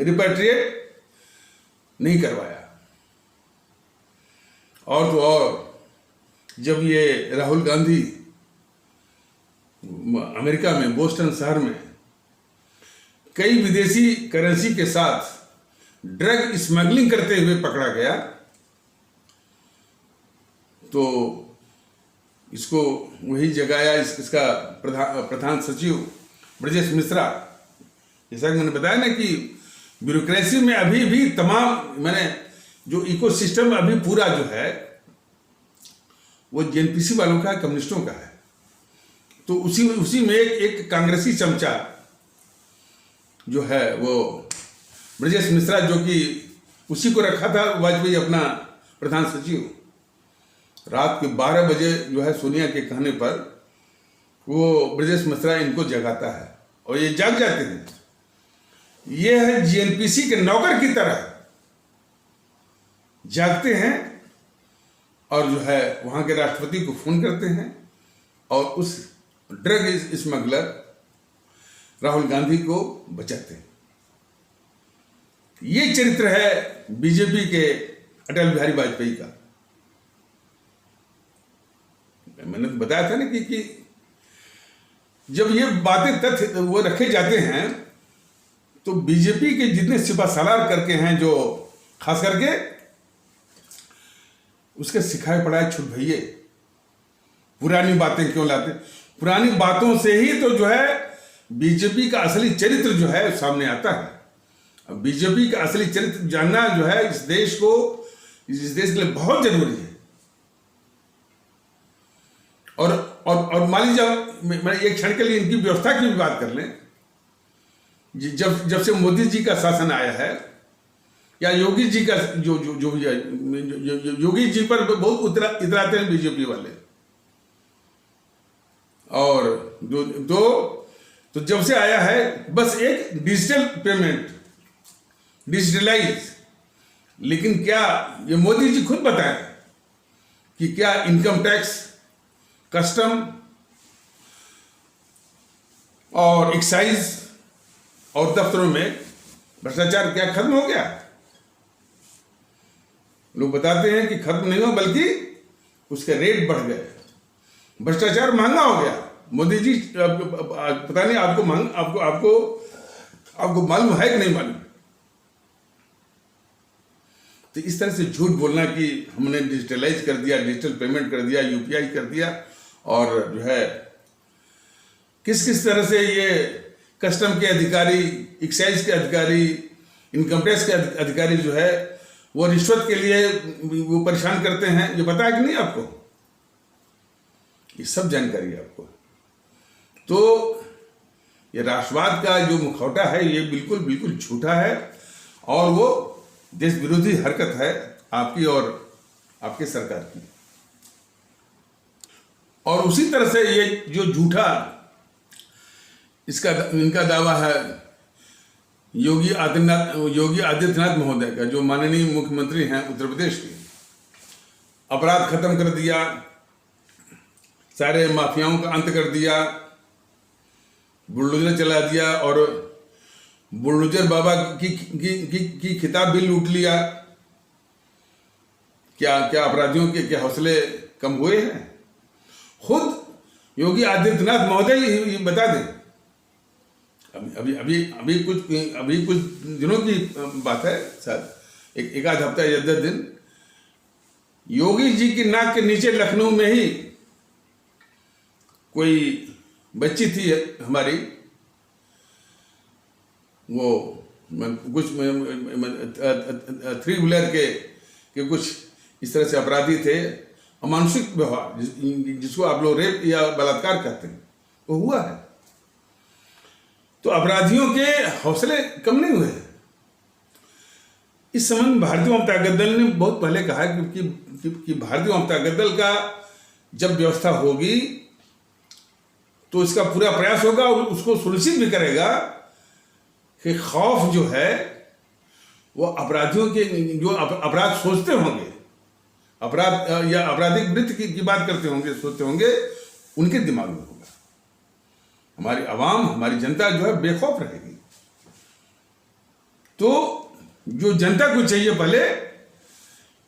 रिपैट्रिएट नहीं करवाया। और तो और जब ये राहुल गांधी अमेरिका में बोस्टन शहर में कई विदेशी करेंसी के साथ ड्रग स्मगलिंग करते हुए पकड़ा गया, तो इसको वही जगाया इसका प्रधान सचिव ब्रजेश मिश्रा। जैसा कि मैंने बताया ना कि ब्यूरोक्रेसी में अभी भी तमाम जो इकोसिस्टम अभी पूरा जो है वो जेएनपीसी वालों का, कम्युनिस्टों का है। तो उसी में एक कांग्रेसी चमचा जो है वो ब्रजेश मिश्रा, जो कि उसी को रखा था वाजपेयी अपना प्रधान सचिव, रात के 12 बजे जो है सोनिया के कहने पर वो ब्रजेश मिश्रा इनको जगाता है और ये जाग जाते हैं। ये है जीएनपीसी के नौकर की तरह जागते हैं और जो है वहां के राष्ट्रपति को फोन करते हैं और उस ड्रग स्मगलर राहुल गांधी को बचाते हैं। ये चरित्र है बीजेपी के अटल बिहारी वाजपेयी का। मैंने बताया था ना कि जब ये बातें तथ्य वो रखे जाते हैं तो बीजेपी के जितने सिपहसालार करके हैं, जो खास करके उसके सिखाए पढ़ाए छुट भैये पुरानी बातें क्यों लाते, पुरानी बातों से ही तो जो है बीजेपी का असली चरित्र जो है सामने आता है। अब बीजेपी का असली चरित्र जानना जो है इस देश के लिए बहुत जरूरी है। और मान लीजिए मैं एक क्षण के लिए इनकी व्यवस्था की भी बात कर लें। जब से मोदी जी का शासन आया है, या योगी जी का जो भी है, योगी जी पर बहुत इतराते हैं बीजेपी वाले। और तो जब से आया है बस एक डिजिटल पेमेंट, डिजिटलाइज। लेकिन क्या ये मोदी जी खुद बताएं कि क्या इनकम टैक्स, कस्टम और एक्साइज और दफ्तरों में भ्रष्टाचार क्या खत्म हो गया? लोग बताते हैं कि खत्म नहीं हुआ, बल्कि उसके रेट बढ़ गए, भ्रष्टाचार महंगा हो गया। मोदी जी पता नहीं आपको मालूम है कि नहीं मालूम। तो इस तरह से झूठ बोलना कि हमने डिजिटलाइज कर दिया, डिजिटल पेमेंट कर दिया, यूपीआई कर दिया, और जो है किस तरह से ये कस्टम के अधिकारी, एक्साइज के अधिकारी, इनकम टैक्स के अधिकारी जो है वो रिश्वत के लिए वो परेशान करते हैं, ये पता है कि नहीं आपको? ये सब जानकारी है आपको। तो ये राष्ट्रवाद का जो मुखौटा है ये बिल्कुल झूठा है, और वो देश विरोधी हरकत है आपकी और आपके सरकार की। और उसी तरह से ये जो झूठा इनका दावा है योगी आदित्यनाथ महोदय का, जो माननीय मुख्यमंत्री हैं उत्तर प्रदेश के, अपराध खत्म कर दिया, सारे माफियाओं का अंत कर दिया, बुलडोजर चला दिया, और बुलडोजर बाबा की खिताब भी लूट लिया। क्या अपराधियों के हौसले कम हुए हैं? खुद योगी आदित्यनाथ महोदय ही बता दें। अभी कुछ दिनों की बात है, शायद एक आध हफ्ता या 10 दिन, योगी जी की नाक के नीचे लखनऊ में ही कोई बच्ची थी हमारी, वो कुछ 3 व्हीलर के कुछ इस तरह से अपराधी थे, अमानुषिक व्यवहार, जिसको आप लोग रेप या बलात्कार कहते हैं, वो हुआ है। तो अपराधियों के हौसले कम नहीं हुए। इस संबंध में भारतीय जनता दल ने बहुत पहले कहा कि भारतीय जनता दल का जब व्यवस्था होगी तो इसका पूरा प्रयास होगा, और उसको सुनिश्चित भी करेगा कि खौफ जो है वो अपराधियों के, जो अपराध सोचते होंगे, अपराध या आपराधिक वृत्ति की बात करते होंगे, सोचते होंगे, उनके दिमाग में होगा। हमारी आवाम, हमारी जनता जो है बेखौफ रहेगी। तो जो जनता को चाहिए पहले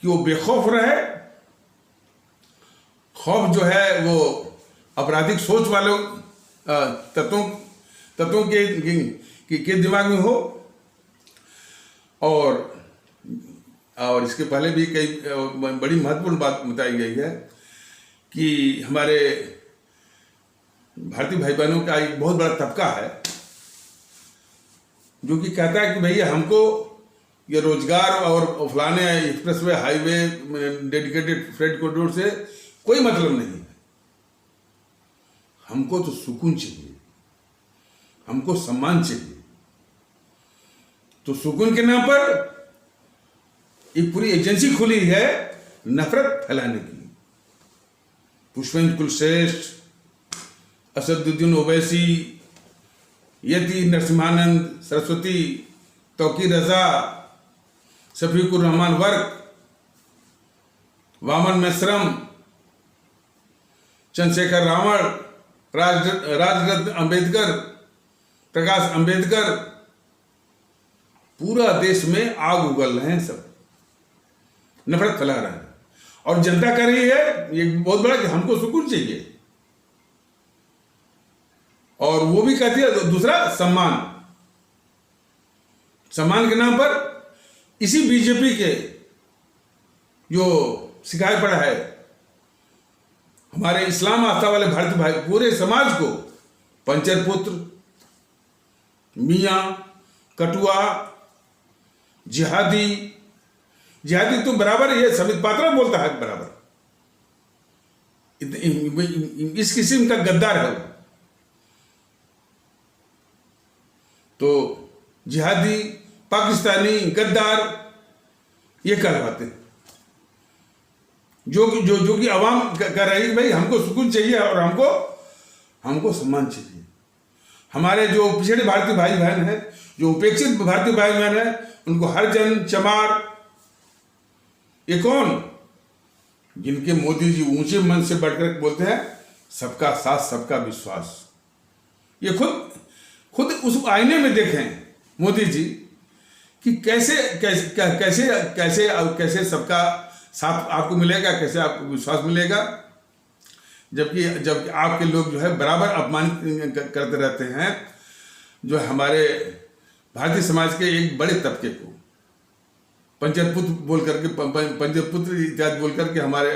कि वो बेखौफ रहे। खौफ जो है वो आपराधिक सोच वालों तत्वों के दिमाग में हो। और इसके पहले भी कई बड़ी महत्वपूर्ण बात बताई गई है कि हमारे भारतीय भाई बहनों का एक बहुत बड़ा तबका है जो कि कहता है कि भैया हमको ये रोजगार और फलाने expressway, highway, dedicated freight corridor से कोई मतलब नहीं है। हमको तो सुकून चाहिए, हमको सम्मान चाहिए। तो सुकून के नाम पर एक पूरी एजेंसी खुली है नफरत फैलाने की। पुष्पेंद्र कुलश्रेष्ठ, असदुद्दीन ओवैसी, यति नरसिम्हानंद, सरस्वती, तौकीर रजा, शफीकुर रहमान वर्क, वामन मेश्रम, चंद्रशेखर रावण, राजरत्न अंबेडकर, प्रकाश अंबेडकर, पूरा देश में आग उगल रहे हैं, सब नफरत फैला रहे हैं। और जनता कह रही है ये बहुत बड़ा कि हमको सुकून चाहिए। और वो भी कहती है दूसरा सम्मान। सम्मान के नाम पर इसी बीजेपी के जो सिखाया पड़ा है हमारे इस्लाम आस्था वाले भारतीय भाई, पूरे समाज को पंचर पुत्र, मियां, कटुआ, जिहादी तो बराबर, ये समित पात्रा बोलता है बराबर, इस किस्म का गद्दार है। तो जिहादी, पाकिस्तानी, गद्दार ये कहलाते हैं। जो कि आवाम कह रही है भाई हमको सुकून चाहिए और हमको सम्मान चाहिए। हमारे जो पिछड़े भारतीय भाई बहन हैं, जो उपेक्षित भारतीय भाई बहन हैं, उनको हरिजन, चमार, ये कौन, जिनके मोदी जी ऊंचे मन से बढ़कर बोलते हैं सबका साथ सबका विश्वास। ये खुद उस आईने में देखें मोदी जी कि कैसे कैसे कैसे कैसे कैसे सबका साथ आपको मिलेगा, कैसे आपको विश्वास मिलेगा, जबकि आपके लोग जो है बराबर अपमानित करते रहते हैं। जो हमारे भारतीय समाज के एक बड़े तबके को पंचपुत्र बोल करके, पंचपुत्र इत्यादि बोल करके हमारे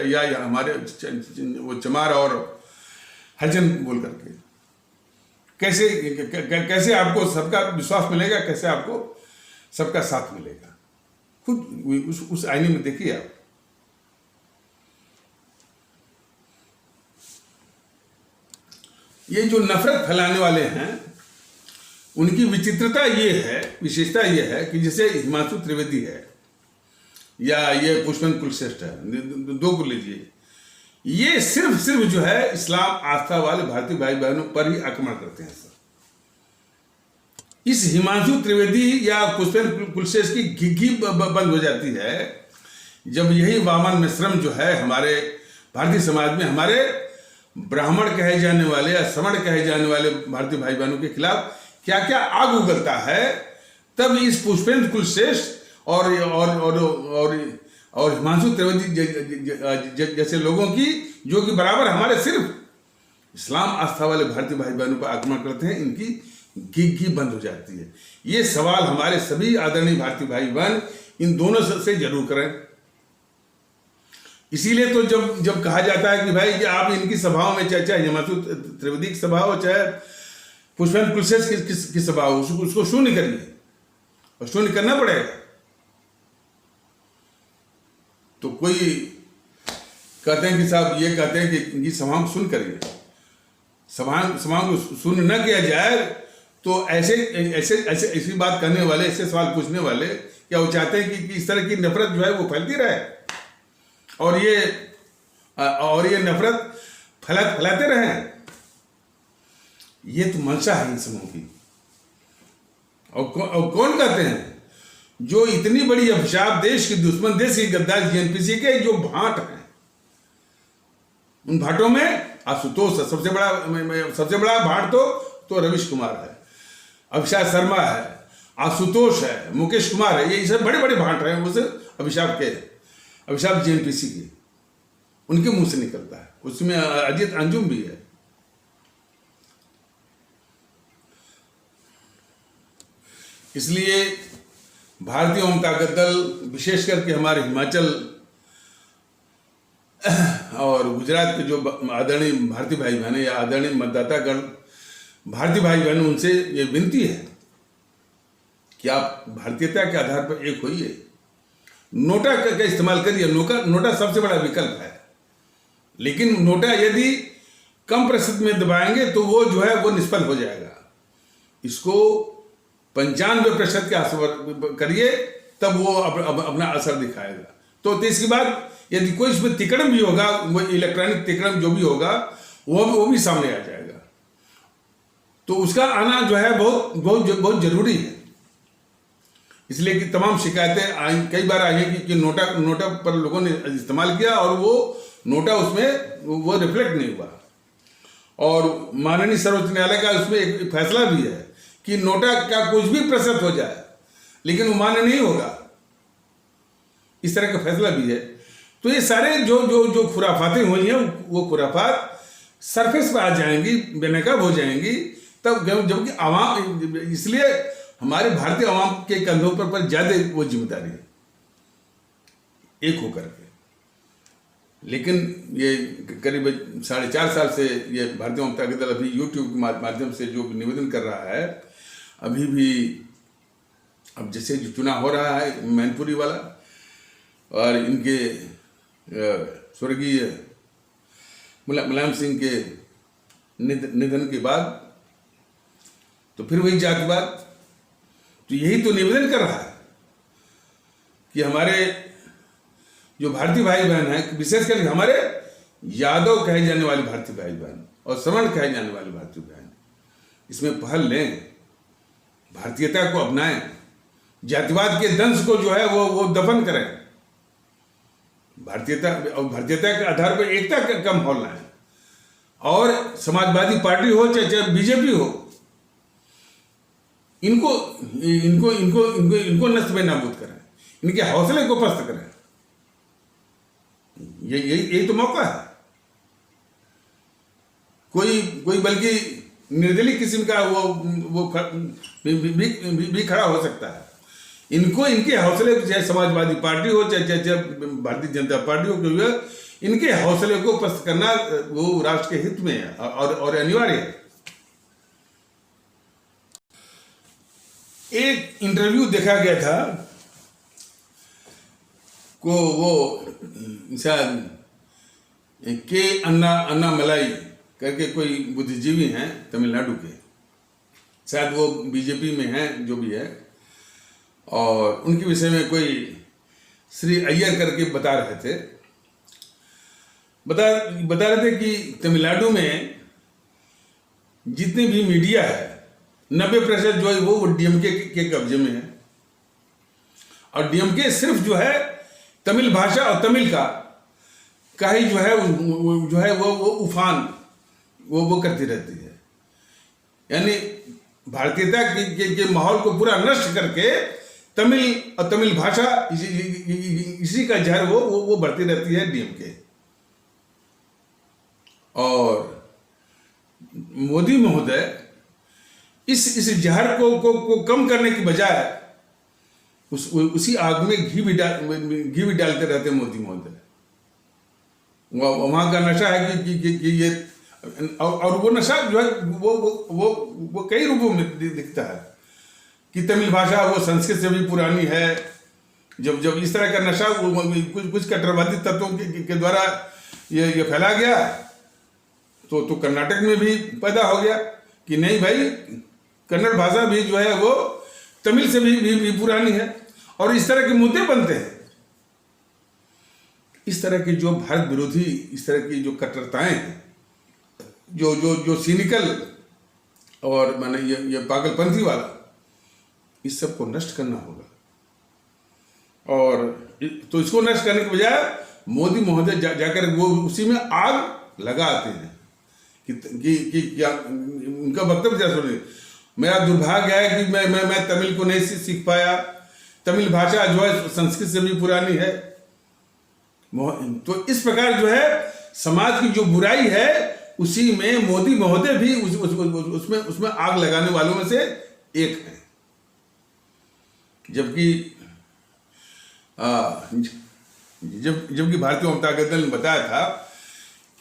वो चमार और हरिजन बोल करके कैसे आपको सबका विश्वास मिलेगा, कैसे आपको सबका साथ मिलेगा। खुद उस आईने में देखिए आप। ये जो नफरत फैलाने वाले हैं उनकी विचित्रता ये है, विशेषता ये है कि जैसे हिमांशु त्रिवेदी है या ये पुष्पेंद्र कुलश्रेष्ठ है, दो को लीजिए, ये सिर्फ जो है इस्लाम आस्था वाले भारतीय भाई बहनों पर ही आक्रमण करते हैं सर। इस हिमांशु त्रिवेदी या पुष्पेंद्र कुलश्रेष्ठ की घिघी बंद हो जाती है जब यही वामन मिश्रम जो है हमारे भारतीय समाज में हमारे ब्राह्मण कहे जाने वाले या श्रमण कहे जाने वाले भारतीय भाई बहनों के खिलाफ क्या क्या आग उगलता है। तब इस पुष्पेंद्र कुलश्रेष्ठ और हिमांशु त्रिवेदी जैसे लोगों की, जो कि बराबर हमारे सिर्फ इस्लाम आस्था वाले भारतीय भाई बहनों पर आक्रमण करते हैं, इनकी घी बंद हो जाती है। ये सवाल हमारे सभी आदरणीय भारतीय भाई बहन इन दोनों से जरूर करें। इसीलिए तो जब कहा जाता है कि भाई कि आप इनकी सभाओं में, चाहे हिमांशु त्रिवेदी की सभा हो, चाहे पुष्पेंद्र कुलश्रेष्ठ की सभा हो, उसको शून्य करिए, और शून्य करना पड़ेगा। तो कोई कहते हैं कि साहब ये कहते हैं कि इनकी सभाओं को शून्य करिए, सभाओं को शून्य न किया जाए तो ऐसी बात करने वाले, ऐसे सवाल पूछने वाले क्या वो चाहते हैं कि इस तरह की नफरत जो है वो फैलती रहे और ये नफरत फैलाते रहें। ये तो मंशा है इन समूह की। और कौन कहते हैं? जो इतनी बड़ी अभिशाप, देश की दुश्मन, देश की गद्दार जीएनपीसी के जो भाट हैं, उन भाटों में आशुतोष है सबसे बड़ा भाट तो रवीश कुमार है, अभिषेक शर्मा है, आशुतोष है, मुकेश कुमार है। ये सब बड़े बड़े भाट हैं उस अभिशाप जीएनपीसी की, उनके मुंह से निकलता है। उसमें अजीत अंजुम भी है। इसलिए भारतीय ओम ताकत दल, विशेष करके हमारे हिमाचल और गुजरात के जो आदरणीय भारतीय भाई बहन या आदरणीय मतदातागण भारतीय भाई बहन, उनसे ये विनती है कि आप भारतीयता के आधार पर एक होइए। नोटा का इस्तेमाल करिए। नोटा सबसे बड़ा विकल्प है, लेकिन नोटा यदि कम प्रतिशत में दबाएंगे तो वो जो है वो निष्फल हो जाएगा। इसको 95% के आसपास करिए, तब वो अपना असर दिखाएगा। तो इसके बाद यदि कोई इसमें तिकड़म भी होगा, वो इलेक्ट्रॉनिक तिकड़म जो भी होगा वो भी सामने आ जाएगा। तो उसका आना जो है बहुत जरूरी है। इसलिए कि तमाम शिकायतें कई बार आई हैं कि नोटा पर लोगों ने इस्तेमाल किया और वो नोटा उसमें वो रिफ्लेक्ट नहीं हुआ। और माननीय सर्वोच्च न्यायालय का उसमें एक फैसला भी है कि नोटा का कुछ भी प्रतिशत हो जाए लेकिन वो मान्य नहीं होगा, इस तरह का फैसला भी है। तो ये सारे जो खुराफातें हुई हैं वो खुराफात सरफेस पर आ जाएंगी, बेनकाब हो जाएंगी तब, जबकि आवाम, इसलिए हमारे भारतीय आवाम के कंधों पर ज्यादा वो जिम्मेदारी है एक होकर के। लेकिन ये करीब 4.5 साल से ये भारतीय जनता दल अभी यूट्यूब के माध्यम से जो निवेदन कर रहा है, अभी भी अब जैसे जो चुनाव हो रहा है मैनपुरी वाला, और इनके स्वर्गीय मुलायम सिंह के निधन के बाद तो फिर वही जातिवाद, तो यही तो निवेदन कर रहा है कि हमारे जो भारतीय भाई बहन हैं, विशेषकर हमारे यादव कहे जाने वाले भारतीय भाई बहन और सवर्ण कहे जाने वाले भारतीय बहन, इसमें पहल लें, भारतीयता को अपनाएं, जातिवाद के दंश को जो है वो दफन करें, भारतीयता के आधार पर एकता का माहौल लाएं। और समाजवादी पार्टी हो चाहे बीजेपी हो, इनको नष्ट में नाबूद करें, इनके हौसले को पस्त करें। यही तो मौका है। कोई बल्कि निर्दलीय किस्म का वो भी खड़ा हो सकता है। इनके हौसले, चाहे समाजवादी पार्टी हो चाहे भारतीय जनता पार्टी हो, इनके हौसले को पस्त करना वो राष्ट्र के हित में है और अनिवार्य है। एक इंटरव्यू देखा गया था को वो शायद के अन्नामलाई करके कोई बुद्धिजीवी हैं तमिलनाडु के, शायद वो बीजेपी में हैं, जो भी है, और उनके विषय में कोई श्री अय्यर करके बता रहे थे कि तमिलनाडु में जितने भी मीडिया है 90% जो है वो डीएमके के कब्जे में है, और डीएमके सिर्फ जो है तमिल भाषा और तमिल का ही जो है वो उफान वो करती रहती है। यानी भारतीयता के माहौल को पूरा नष्ट करके तमिल और तमिल भाषा इसी का जहर वो बढ़ती रहती है डीएमके। और मोदी महोदय इस जहर को कम करने की बजाय उसी आग में घी भी डालते रहते मोदी महोदय। वहां का नशा है कि ये, और वो नशा जो है वो कई रूपों में दिखता है कि तमिल भाषा वो संस्कृत से भी पुरानी है। जब इस तरह का नशा कुछ कट्टरवादी तत्वों के द्वारा ये फैला गया तो कर्नाटक में भी पैदा हो गया कि नहीं भाई, कन्नड़ भाषा भी जो है वो तमिल से भी पुरानी है, और इस तरह के मुद्दे बनते हैं। इस तरह की जो भारत विरोधी, इस तरह की जो कट्टरताएं हैं, जो सिनिकल और माने ये पागलपंथी वाला, इस सब को नष्ट करना होगा। और तो इसको नष्ट करने के बजाय मोदी महोदय जाकर वो उसी में आग लगा आते हैं कि क्या उनका वक्तव्य क्या सुनिए। मेरा दुर्भाग्य है कि मैं तमिल को नहीं सीख पाया, तमिल भाषा जो है संस्कृत से भी पुरानी है। तो इस प्रकार जो है समाज की जो बुराई है उसी में मोदी महोदय भी उसमें आग लगाने वालों में से एक है। जबकि भारतीय जनता दल ने बताया था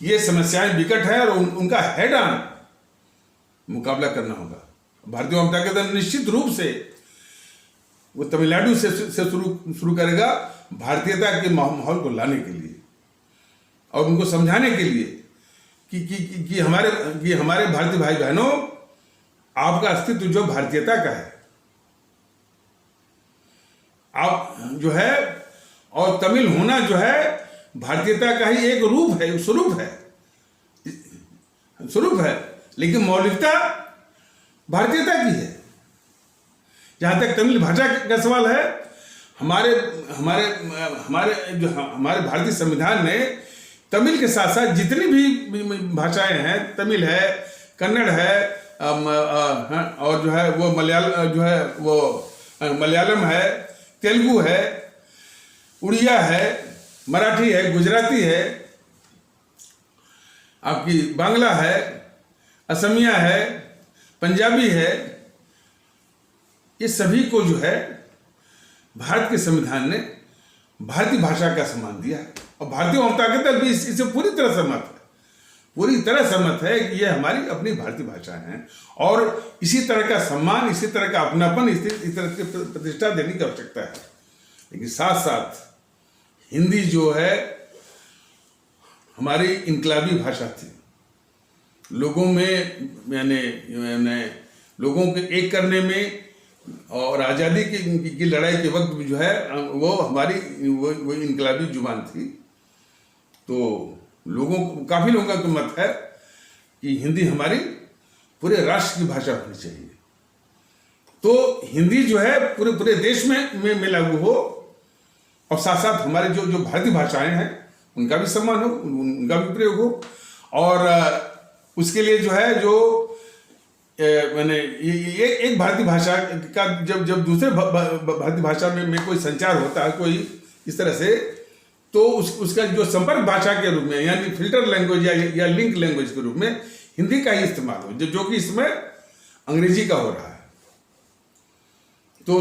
कि ये समस्याएं विकट है और उनका हेड ऑन मुकाबला करना होगा। भारतीय जनता दल निश्चित रूप से वो तमिलनाडु से शुरू करेगा भारतीयता के माहौल को लाने के लिए और उनको समझाने के लिए कि हमारे भारतीय भाई बहनों, आपका अस्तित्व जो भारतीयता का है, आप जो है, और तमिल होना जो है भारतीयता का ही एक रूप है, स्वरूप है, लेकिन मौलिकता भारतीयता की है। जहां तक तमिल भाषा का सवाल है, हमारे भारतीय संविधान ने तमिल के साथ साथ जितनी भी भाषाएं हैं, तमिल है, कन्नड़ है, और जो है वो मलयालम है, तेलुगु है, उड़िया है, मराठी है, गुजराती है, आपकी बांग्ला है, असमिया है, पंजाबी है, ये सभी को जो है भारत के संविधान ने भारतीय भाषा का सम्मान दिया है। और भारतीय जनता दल भी इससे पूरी तरह सहमत है कि ये हमारी अपनी भारतीय भाषा है, और इसी तरह का सम्मान, इसी तरह का अपनापन, इसी तरह की प्रतिष्ठा देने की आवश्यकता है। लेकिन साथ साथ हिंदी जो है हमारी इनकलाबी भाषा थी, लोगों में लोगों को एक करने में, और आज़ादी की लड़ाई के वक्त भी जो है वो हमारी वो इनकलाबी जुबान थी। तो काफ़ी लोगों का मत है कि हिंदी हमारी पूरे राष्ट्र की भाषा होनी चाहिए। तो हिंदी जो है पूरे देश में लागू हो, और साथ साथ हमारे जो भारतीय भाषाएं हैं उनका भी सम्मान हो, उनका भी प्रयोग हो। और उसके लिए जो है मैंने एक भारतीय भाषा का जब दूसरे भारतीय भाषा में कोई संचार होता है कोई इस तरह से, तो उसका जो संपर्क भाषा के रूप में यानी फिल्टर लैंग्वेज या लिंक लैंग्वेज के रूप में हिंदी का ही इस्तेमाल हो, जो कि इसमें अंग्रेजी का हो रहा है। तो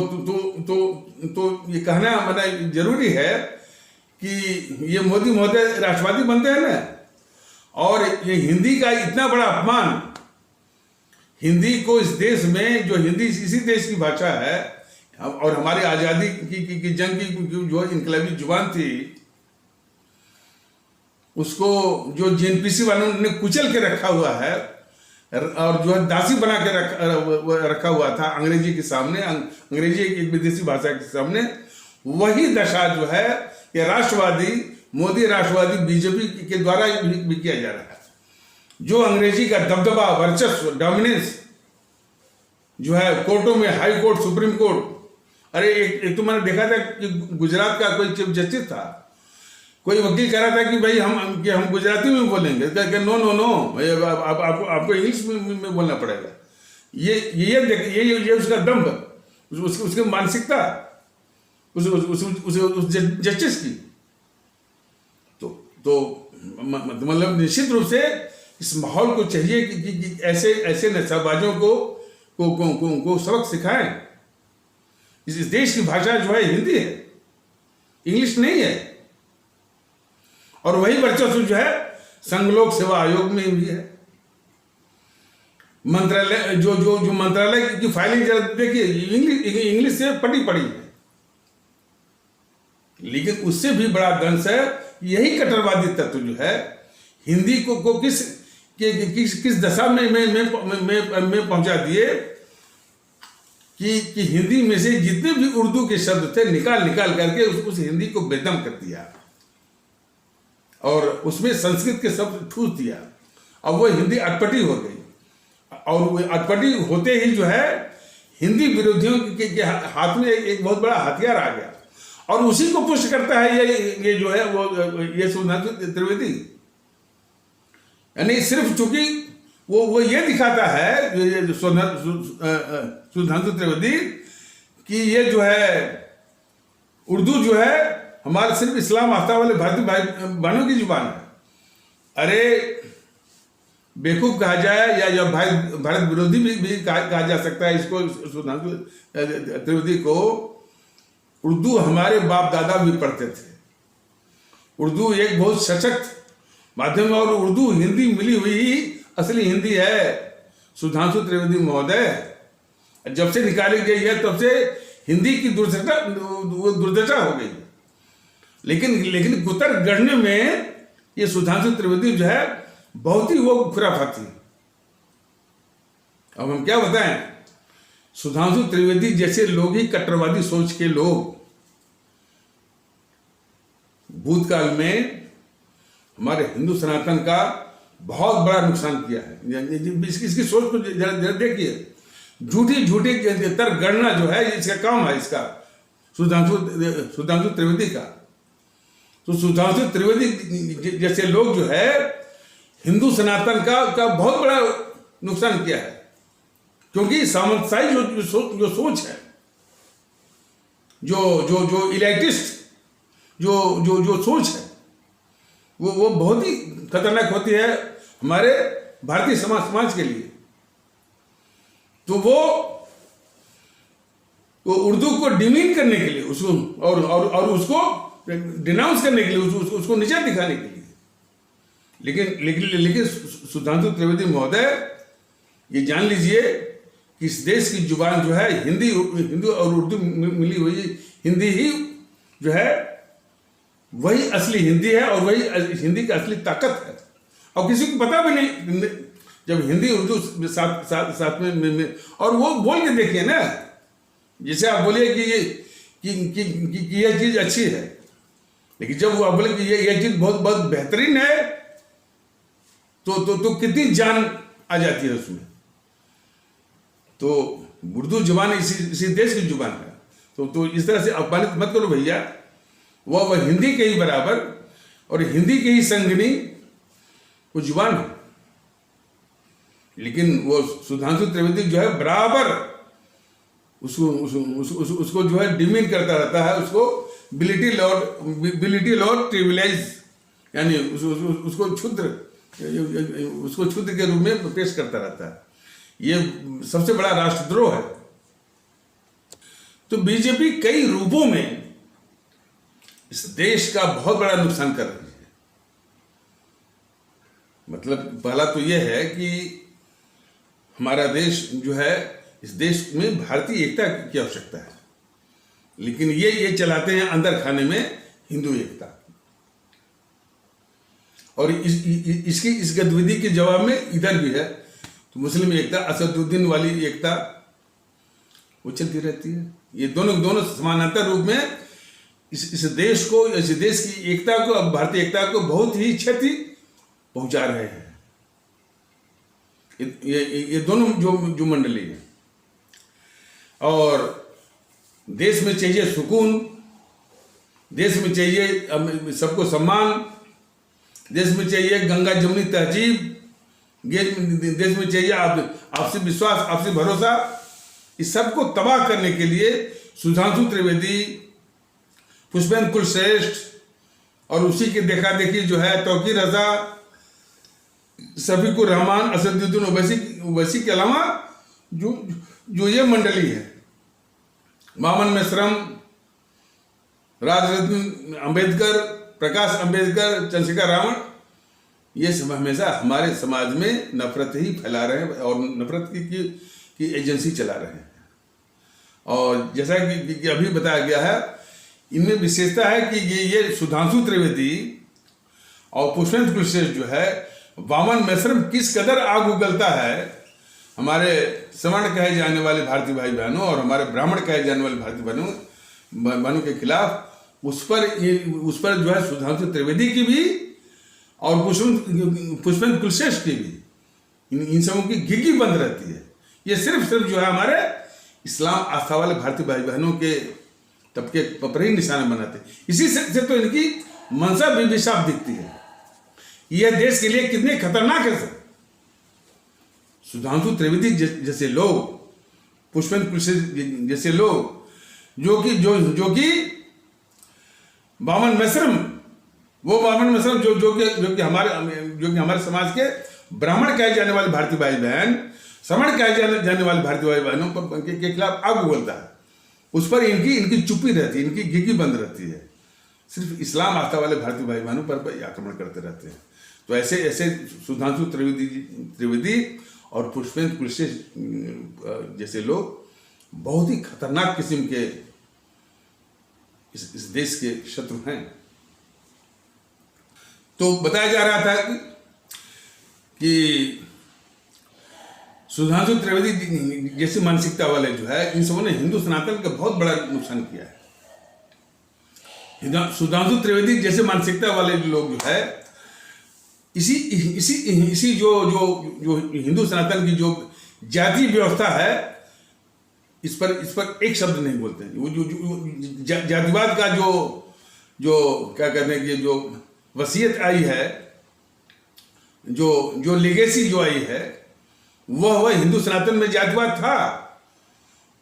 ये कहना मतलब जरूरी है कि ये मोदी महोदय राष्ट्रवादी बनते हैं ना, और ये हिंदी का इतना बड़ा अपमान, हिंदी को इस देश में, जो हिंदी इसी देश की भाषा है और हमारी आज़ादी की जंग की जो इनकलाबी जुबान थी, उसको जो जेएनपीसी वालों ने कुचल के रखा हुआ है और जो है दासी बना के रखा हुआ था अंग्रेजी के सामने, अंग्रेजी एक विदेशी भाषा के सामने, वही दशा जो है ये राष्ट्रवादी मोदी राष्ट्रवादी बीजेपी के द्वारा भी किया जा रहा है। जो अंग्रेजी का दबदबा, वर्चस्व, डोमिनेंस जो है कोर्टों में, हाई कोर्ट, सुप्रीम कोर्ट, अरे एक तो मैंने देखा था कि गुजरात का कोई चीफ जस्टिस था, कोई वकील कह रहा था कि भाई हम गुजराती में बोलेंगे, नो आपको इंग्लिश में बोलना पड़ेगा। ये उसका दम्भ, उसकी मानसिकता उस जस्टिस की। तो मतलब निश्चित रूप से इस माहौल को चाहिए कि ऐसे नशाबाजों को सबक सिखाएं। इस देश की भाषा जो है हिंदी है, इंग्लिश नहीं है। और वही वर्चस्व जो है संघ लोक सेवा आयोग में भी है। मंत्रालय जो मंत्रालय की फाइलिंग देखिए इंग्लिश से पड़ी पड़ी है, लेकिन उससे भी बड़ा दंश है यही कट्टरवादी तत्व जो है हिंदी को किस दशा में पहुंचा दिए कि हिंदी में से जितने भी उर्दू के शब्द थे निकाल करके उस हिंदी को बेदम कर दिया और उसमें संस्कृत के शब्द ठूस दिया। अब वो हिंदी अटपटी हो गई, और वो अटपटी होते ही जो है हिंदी विरोधियों के हाथ में एक बहुत बड़ा हथियार आ गया, और उसी को पुष्ट करता है ये जो है वो ये सुधांशु त्रिवेदी। यानी सिर्फ चूंकि वो ये दिखाता है सुधांशु त्रिवेदी कि ये जो है उर्दू जो है हमारे सिर्फ इस्लाम आस्था वाले भारतीय भाई बहनों की जुबान है। अरे बेवकूफ कहा जाए या भारत विरोधी भी कहा जा सकता है इसको, सुधांशु त्रिवेदी को। उर्दू हमारे बाप दादा भी पढ़ते थे, उर्दू एक बहुत सशक्त माध्यम है, और उर्दू हिंदी मिली हुई असली हिंदी है। सुधांशु त्रिवेदी महोदय जब से निकाली गई है तब से हिंदी की दुर्दशा हो गई। लेकिन गुतर गढ़ने में ये सुधांशु त्रिवेदी जो है बहुत ही वो खुराफाती। अब हम क्या बताएं, सुधांशु त्रिवेदी जैसे लोग ही कट्टरवादी सोच के लोग भूतकाल में हमारे हिंदू सनातन का बहुत बड़ा नुकसान किया है। इसकी सोच को जरा देखिए, झूठी तर्क गणना जो है इसका काम है, इसका सुधांशु त्रिवेदी का। तो सुधांशु त्रिवेदी जैसे लोग जो है हिंदू सनातन का बहुत बड़ा नुकसान किया है, क्योंकि सामंतशाही जो सोच है, जो इलाइटिस्ट जो सोच है, वो बहुत ही खतरनाक होती है हमारे भारतीय समाज के लिए। तो वो उर्दू को डिमीन करने के लिए उसको और उसको डिनाउंस करने के लिए, उसको नीचा दिखाने के लिए। लेकिन सुधांशु त्रिवेदी महोदय ये जान लीजिए कि इस देश की जुबान जो है हिंदी और उर्दू मिली हुई हिंदी ही जो है वही असली हिंदी है, और वही हिंदी की असली ताकत है। और किसी को पता भी नहीं जब हिंदी उर्दू साथ में और वो बोल के देखिए ना, जैसे आप बोलिए कि ये चीज अच्छी है, लेकिन जब वो आप बोले कि ये चीज बहुत बहुत बेहतरीन है, तो कितनी जान आ जाती है उसमें। तो उर्दू जुबान इसी देश की जुबान है, तो इस तरह से अपमानित मत करो भैया। वह हिंदी के ही बराबर और हिंदी के ही संगनी वो जुबान है। लेकिन वो सुधांशु त्रिवेदी जो है बराबर उसको जो है डिमीन करता रहता है, उसको बिलिटी लॉर्ड ट्रिविलाइज, यानी उसको क्षुद्र के रूप में पेश करता रहता है। ये सबसे बड़ा राष्ट्रद्रोह है। तो बीजेपी कई रूपों में इस देश का बहुत बड़ा नुकसान कर रही है। मतलब पहला तो यह है कि हमारा देश जो है, इस देश में भारतीय एकता की आवश्यकता है, लेकिन ये चलाते हैं अंदर खाने में हिंदू एकता। और इसकी इस गतिविधि के जवाब में इधर भी है तो मुस्लिम एकता, असदुद्दीन वाली एकता वो चलती रहती है। ये दोनों समानांतर रूप में इस देश को, इस देश की एकता को, भारतीय एकता को बहुत ही क्षति पहुंचा रहे हैं। ये दोनों जो मंडली है। और देश में चाहिए सुकून, देश में चाहिए सबको सम्मान, देश में चाहिए गंगा जमुनी तहजीब, देश में चाहिए आपसी विश्वास, आपसी भरोसा। इस सबको तबाह करने के लिए सुधांशु त्रिवेदी, पुष्पेंद्र कुलश्रेष्ठ और उसी के देखा देखी जो है तौकीर रजा, शफीकुर रहमान, असदुद्दीन ओवैसी के अलावा जो ये मंडली है, मामन मेश्रम, राजरत्न अंबेडकर, प्रकाश अंबेडकर, चंद्रशेखर रावण, ये सब हमेशा हमारे समाज में नफरत ही फैला रहे हैं और नफरत की एजेंसी चला रहे हैं। और जैसा कि अभी बताया गया है, इनमें विशेषता है कि ये सुधांशु त्रिवेदी और पुष्पेंद्र कुलश्रेष्ठ जो है, वामन मेश्रम किस कदर आग उगलता है हमारे सवर्ण कहे जाने वाले भारतीय भाई बहनों और हमारे ब्राह्मण कहे जाने वाले भारतीय बहनों के खिलाफ, उस पर जो है सुधांशु त्रिवेदी की भी और पुष्पेंद्र कुलश्रेष्ठ की भी, इन सबों की घिघी बंद रहती है। ये सिर्फ जो है हमारे इस्लाम आस्था वाले भारतीय भाई बहनों के तबके पर ही निशाना बनाते हैं। इसी से तो इनकी मंशा भी साफ दिखती है। यह देश के लिए कितने खतरनाक है सर। सुधांशु त्रिवेदी जैसे लोग, पुष्पेंद्र कुलश्रेष्ठ जैसे लोग, जो कि वामन मेश्रम, वो वामन मेश्रम जो कि हमारे समाज के ब्राह्मण कहे जाने वाले भारतीय भाई बहन, सवर्ण कहे जाने वाले भारतीय भाई बहनों के खिलाफ आग उगलता है, उस पर इनकी चुप्पी रहती है, इनकी घिघी बंद रहती है। सिर्फ इस्लाम आस्था वाले भारतीय भाई बहनों पर आक्रमण करते रहते हैं। तो ऐसे सुधांशु त्रिवेदी और पुष्पेंद्र कुलश्रेष्ठ जैसे लोग बहुत ही खतरनाक किस्म के इस देश के शत्रु हैं। तो बताया जा रहा था कि सुधांशु त्रिवेदी जैसी मानसिकता वाले जो है, इन सबों ने हिंदू सनातन का बहुत बड़ा नुकसान किया है। सुधांशु त्रिवेदी जैसे मानसिकता वाले लोग जो है, इसी जो हिंदू सनातन की जो जाति व्यवस्था है, इस पर एक शब्द नहीं बोलते हैं। वो जो जातिवाद का जो क्या कहते हैं कि जो वसीयत आई है, जो लेगेसी जो आई है, वह हिंदू सनातन में जातिवाद था।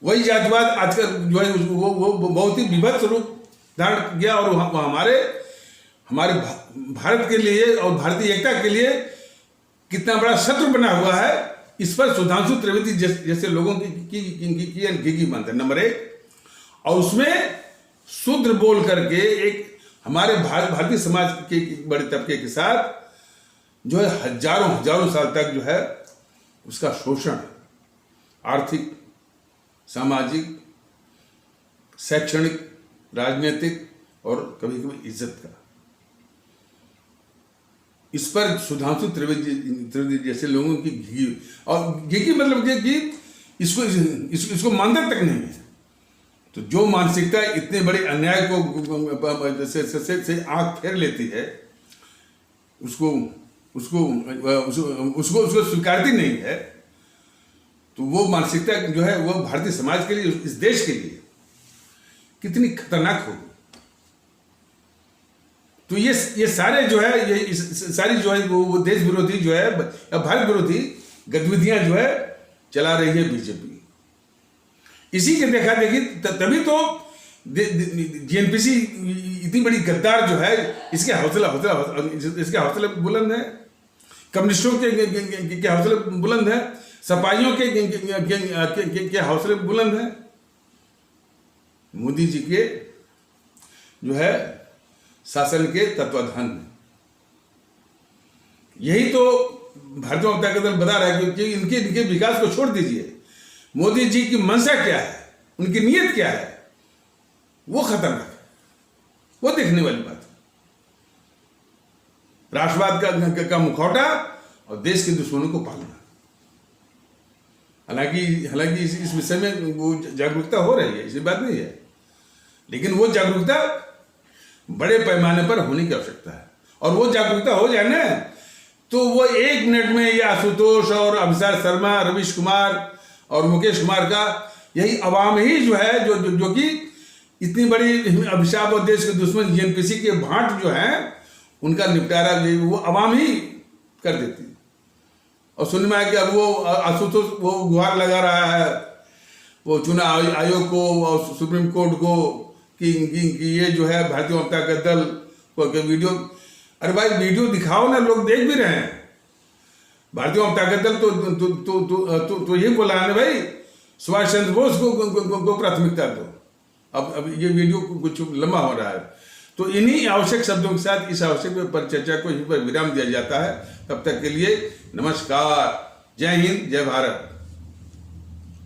वही जातिवाद आजकल जो है वो बहुत ही विभत्स रूप धारण किया और हमारे भारत के लिए और भारतीय एकता के लिए कितना बड़ा शत्रु बना हुआ है। इस पर सुधांशु त्रिवेदी जैसे लोगों की घिघी बंद है, नंबर 1। और उसमें शूद्र बोल करके एक हमारे भारतीय समाज के बड़े तबके के साथ जो है हजारों साल तक जो है उसका शोषण, आर्थिक, सामाजिक, शैक्षणिक, राजनीतिक और कभी कभी इज्जत का, इस पर सुधांशु त्रिवेदी जैसे लोगों की घिघी, और घिघी मतलब कि इसको मानता तक नहीं है। तो जो मानसिकता इतने बड़े अन्याय को से आंख फेर लेती है, उसको उसको उसको उसको स्वीकारती नहीं है, तो वो मानसिकता जो है वो भारतीय समाज के लिए, इस देश के लिए कितनी खतरनाक होगी। तो ये सारे जो है, ये सारी जो है वो देश विरोधी जो है, भारत विरोधी गतिविधियां जो है चला रही है बीजेपी। इसी के देखा देखी तभी तो जीएनपीसी इतनी बड़ी गद्दार जो है, इसके हौसले बुलंद है, कम्युनिस्टों के हौसले बुलंद है, सपाइयों के हौसले बुलंद है। मोदी जी के जो है शासन के तत्वाधान में, यही तो भारतीय जनता दल बता रहा है कि इनके विकास को छोड़ दीजिए, मोदी जी की मंशा क्या है, उनकी नीयत क्या है, वो खतरनाक है, वो देखने वाली बात है। राष्ट्रवाद का मुखौटा और देश के दुश्मनों को पालना। हालांकि इस विषय में वो जागरूकता हो रही है, ऐसी बात नहीं है, लेकिन वो जागरूकता बड़े पैमाने पर होने की आवश्यकता है। और वो जागरूकता हो जाए ना, तो वो 1 मिनट में ये आशुतोष और अभिषेक शर्मा, रवीश कुमार और मुकेश कुमार का यही अवाम ही जो है, जो कि इतनी बड़ी अभिशाप और देश के दुश्मन जीएनपीसी के भांट जो है, उनका निपटारा वो अवाम ही कर देती। और सुनने में आया कि अब वो आशुतोष वो गुहार लगा रहा है वो चुनाव आयोग को और सुप्रीम कोर्ट को कि ये जो है भारतीय जनता दल को वीडियो, अरे भाई वीडियो दिखाओ ना, लोग देख भी रहे हैं। भारतीय जनता दल तो ये बोला है ना भाई, सुभाष चंद्र बोस को प्राथमिकता दो। अब ये वीडियो कुछ लंबा हो रहा है, तो इन्हीं आवश्यक शब्दों के साथ इस आवश्यक पर चर्चा को यहीं पर विराम दिया जाता है। तब तक के लिए नमस्कार, जय हिंद, जय भारत।